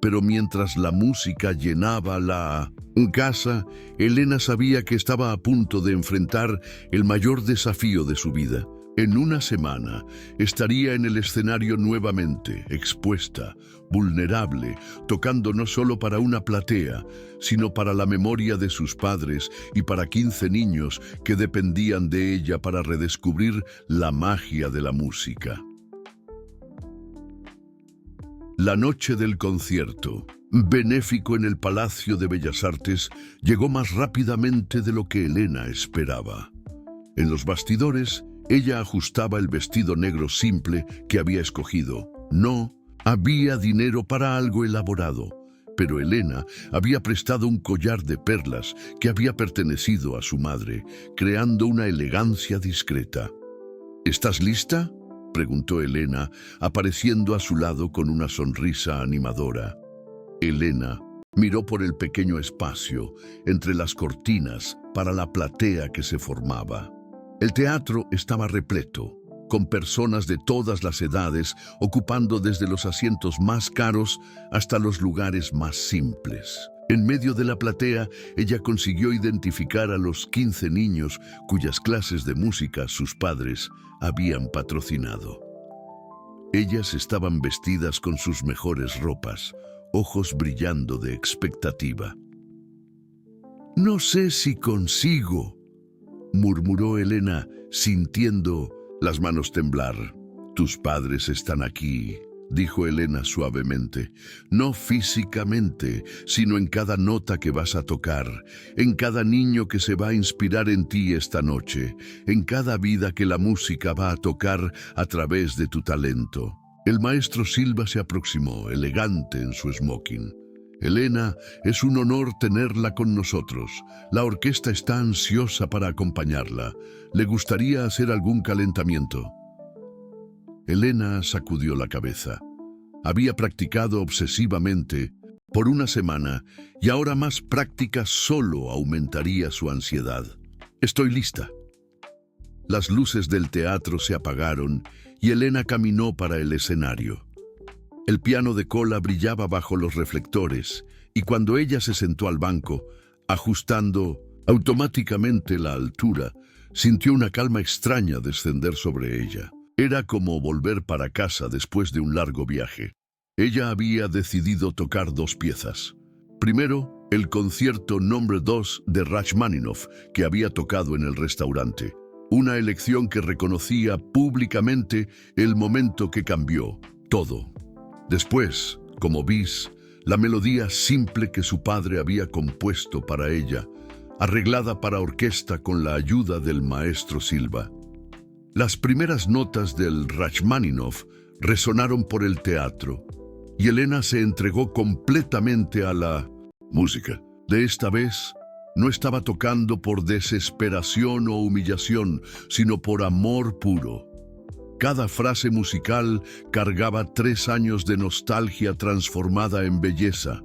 Pero mientras la música llenaba la casa, Elena sabía que estaba a punto de enfrentar el mayor desafío de su vida. En una semana estaría en el escenario nuevamente, expuesta, vulnerable, tocando no solo para una platea, sino para la memoria de sus padres y para 15 niños que dependían de ella para redescubrir la magia de la música. La noche del concierto, benéfico en el Palacio de Bellas Artes, llegó más rápidamente de lo que Elena esperaba. En los bastidores, ella ajustaba el vestido negro simple que había escogido. No había dinero para algo elaborado, pero Elena había prestado un collar de perlas que había pertenecido a su madre, creando una elegancia discreta. ¿Estás lista?, preguntó Elena, apareciendo a su lado con una sonrisa animadora. Elena miró por el pequeño espacio entre las cortinas para la platea que se formaba. El teatro estaba repleto, con personas de todas las edades ocupando desde los asientos más caros hasta los lugares más simples. En medio de la platea, ella consiguió identificar a los 15 niños cuyas clases de música sus padres habían patrocinado. Ellas estaban vestidas con sus mejores ropas, ojos brillando de expectativa. No sé si consigo, murmuró Elena, sintiendo las manos temblar. Tus padres están aquí, dijo Elena suavemente, no físicamente, sino en cada nota que vas a tocar, en cada niño que se va a inspirar en ti esta noche, en cada vida que la música va a tocar a través de tu talento. El maestro Silva se aproximó, elegante en su smoking. Elena, es un honor tenerla con nosotros. La orquesta está ansiosa para acompañarla. ¿Le gustaría hacer algún calentamiento? Elena sacudió la cabeza. Había practicado obsesivamente por una semana y ahora más práctica solo aumentaría su ansiedad. Estoy lista. Las luces del teatro se apagaron y Elena caminó para el escenario. El piano de cola brillaba bajo los reflectores y cuando ella se sentó al banco, ajustando automáticamente la altura, sintió una calma extraña descender sobre ella. Era como volver para casa después de un largo viaje. Ella había decidido tocar dos piezas. Primero, el concierto número 2 de Rachmaninoff que había tocado en el restaurante. Una elección que reconocía públicamente el momento que cambió todo. Después, como bis, la melodía simple que su padre había compuesto para ella, arreglada para orquesta con la ayuda del maestro Silva. Las primeras notas del Rachmaninoff resonaron por el teatro y Elena se entregó completamente a la música. De esta vez, no estaba tocando por desesperación o humillación, sino por amor puro. Cada frase musical cargaba 3 años de nostalgia transformada en belleza.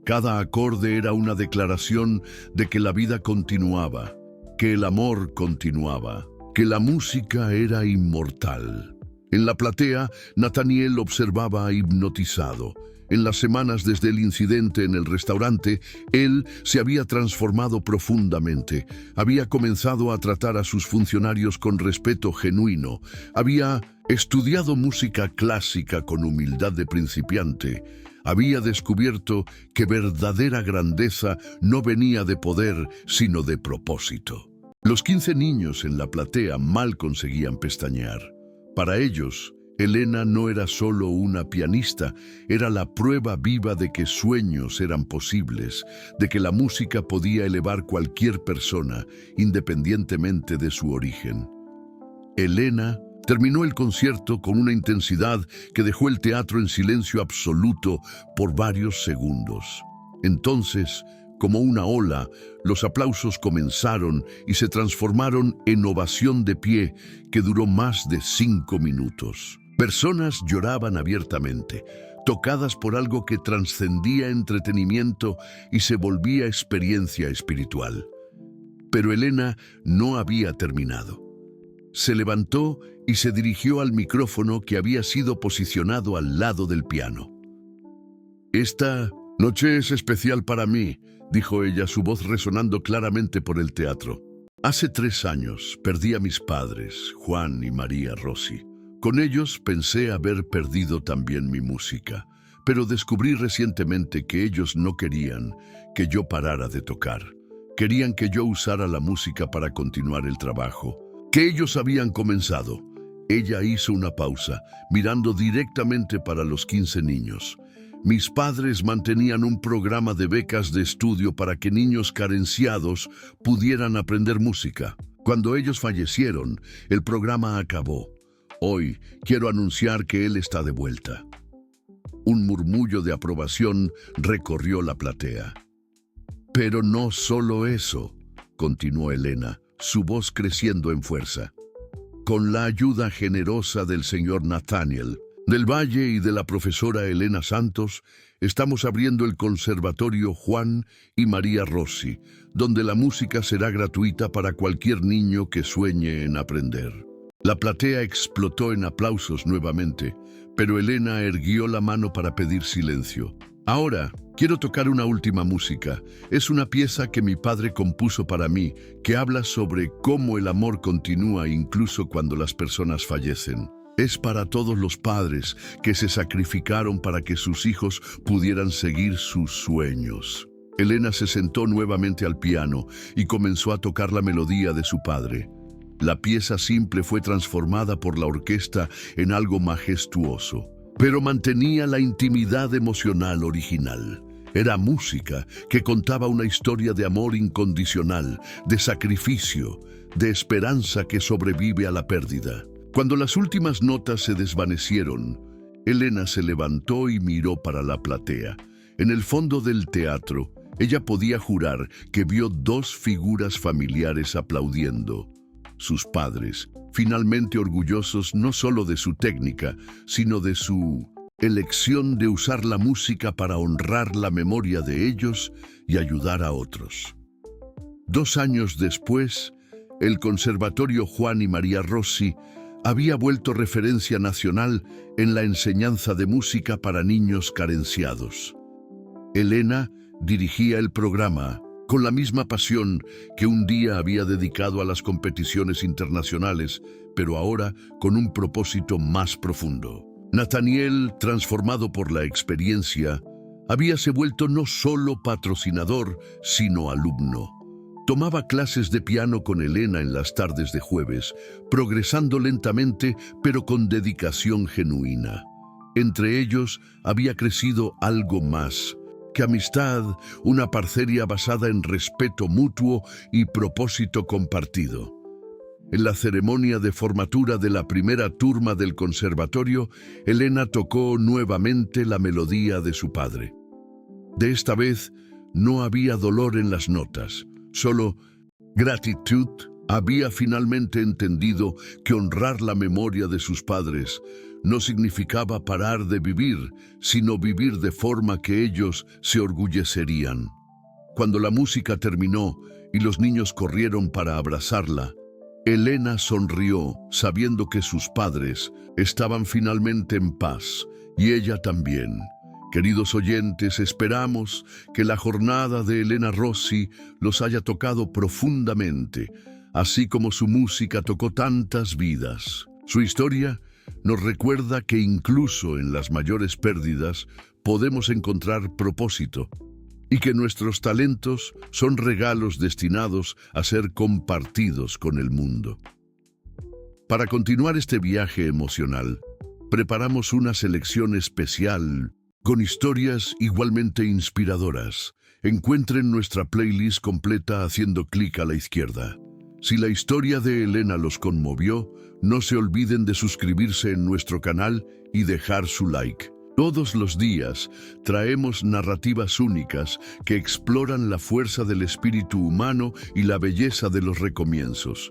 Cada acorde era una declaración de que la vida continuaba, que el amor continuaba, que la música era inmortal. En la platea, Nathaniel observaba hipnotizado. En las semanas desde el incidente en el restaurante, él se había transformado profundamente. Había comenzado a tratar a sus funcionarios con respeto genuino. Había estudiado música clásica con humildad de principiante. Había descubierto que verdadera grandeza no venía de poder, sino de propósito. Los 15 niños en la platea mal conseguían pestañear. Para ellos, Elena no era solo una pianista, era la prueba viva de que sueños eran posibles, de que la música podía elevar cualquier persona, independientemente de su origen. Elena terminó el concierto con una intensidad que dejó el teatro en silencio absoluto por varios segundos. Entonces, como una ola, los aplausos comenzaron y se transformaron en ovación de pie que duró más de 5 minutos. Personas lloraban abiertamente, tocadas por algo que trascendía entretenimiento y se volvía experiencia espiritual. Pero Elena no había terminado. Se levantó y se dirigió al micrófono que había sido posicionado al lado del piano. «Esta noche es especial para mí», dijo ella, su voz resonando claramente por el teatro. «Hace 3 años perdí a mis padres, Juan y María Rossi. Con ellos pensé haber perdido también mi música, pero descubrí recientemente que ellos no querían que yo parara de tocar. Querían que yo usara la música para continuar el trabajo que ellos habían comenzado». Ella hizo una pausa, mirando directamente para los 15 niños. «Mis padres mantenían un programa de becas de estudio para que niños carenciados pudieran aprender música. Cuando ellos fallecieron, el programa acabó. Hoy quiero anunciar que él está de vuelta». Un murmullo de aprobación recorrió la platea. «Pero no solo eso», continuó Elena, su voz creciendo en fuerza. «Con la ayuda generosa del señor Nathaniel del Valle y de la profesora Elena Santos, estamos abriendo el Conservatorio Juan y María Rossi, donde la música será gratuita para cualquier niño que sueñe en aprender». La platea explotó en aplausos nuevamente, pero Elena erguió la mano para pedir silencio. «Ahora, quiero tocar una última música. Es una pieza que mi padre compuso para mí, que habla sobre cómo el amor continúa incluso cuando las personas fallecen. Es para todos los padres que se sacrificaron para que sus hijos pudieran seguir sus sueños». Elena se sentó nuevamente al piano y comenzó a tocar la melodía de su padre. La pieza simple fue transformada por la orquesta en algo majestuoso, pero mantenía la intimidad emocional original. Era música que contaba una historia de amor incondicional, de sacrificio, de esperanza que sobrevive a la pérdida. Cuando las últimas notas se desvanecieron, Elena se levantó y miró para la platea. En el fondo del teatro, ella podía jurar que vio dos figuras familiares aplaudiendo. Sus padres, finalmente orgullosos no solo de su técnica, sino de su elección de usar la música para honrar la memoria de ellos y ayudar a otros. 2 años después, el Conservatorio Juan y María Rossi había vuelto referencia nacional en la enseñanza de música para niños carenciados. Elena dirigía el programa con la misma pasión que un día había dedicado a las competiciones internacionales, pero ahora con un propósito más profundo. Nathaniel, transformado por la experiencia, habíase vuelto no solo patrocinador, sino alumno. Tomaba clases de piano con Elena en las tardes de jueves, progresando lentamente, pero con dedicación genuina. Entre ellos había crecido algo más que amistad, una parceria basada en respeto mutuo y propósito compartido. En la ceremonia de formatura de la primera turma del conservatorio, Elena tocó nuevamente la melodía de su padre. De esta vez no había dolor en las notas, solo gratitud. Había finalmente entendido que honrar la memoria de sus padres no significaba parar de vivir, sino vivir de forma que ellos se orgullecerían. Cuando la música terminó y los niños corrieron para abrazarla, Elena sonrió, sabiendo que sus padres estaban finalmente en paz, y ella también. Queridos oyentes, esperamos que la jornada de Elena Rossi los haya tocado profundamente, así como su música tocó tantas vidas. Su historia nos recuerda que incluso en las mayores pérdidas podemos encontrar propósito y que nuestros talentos son regalos destinados a ser compartidos con el mundo. Para continuar este viaje emocional, preparamos una selección especial con historias igualmente inspiradoras. Encuentren nuestra playlist completa haciendo clic a la izquierda. Si la historia de Elena los conmovió, no se olviden de suscribirse en nuestro canal y dejar su like. Todos los días traemos narrativas únicas que exploran la fuerza del espíritu humano y la belleza de los recomienzos.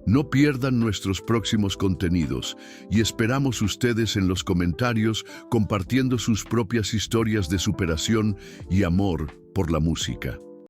No pierdan nuestros próximos contenidos y esperamos ustedes en los comentarios compartiendo sus propias historias de superación y amor por la música.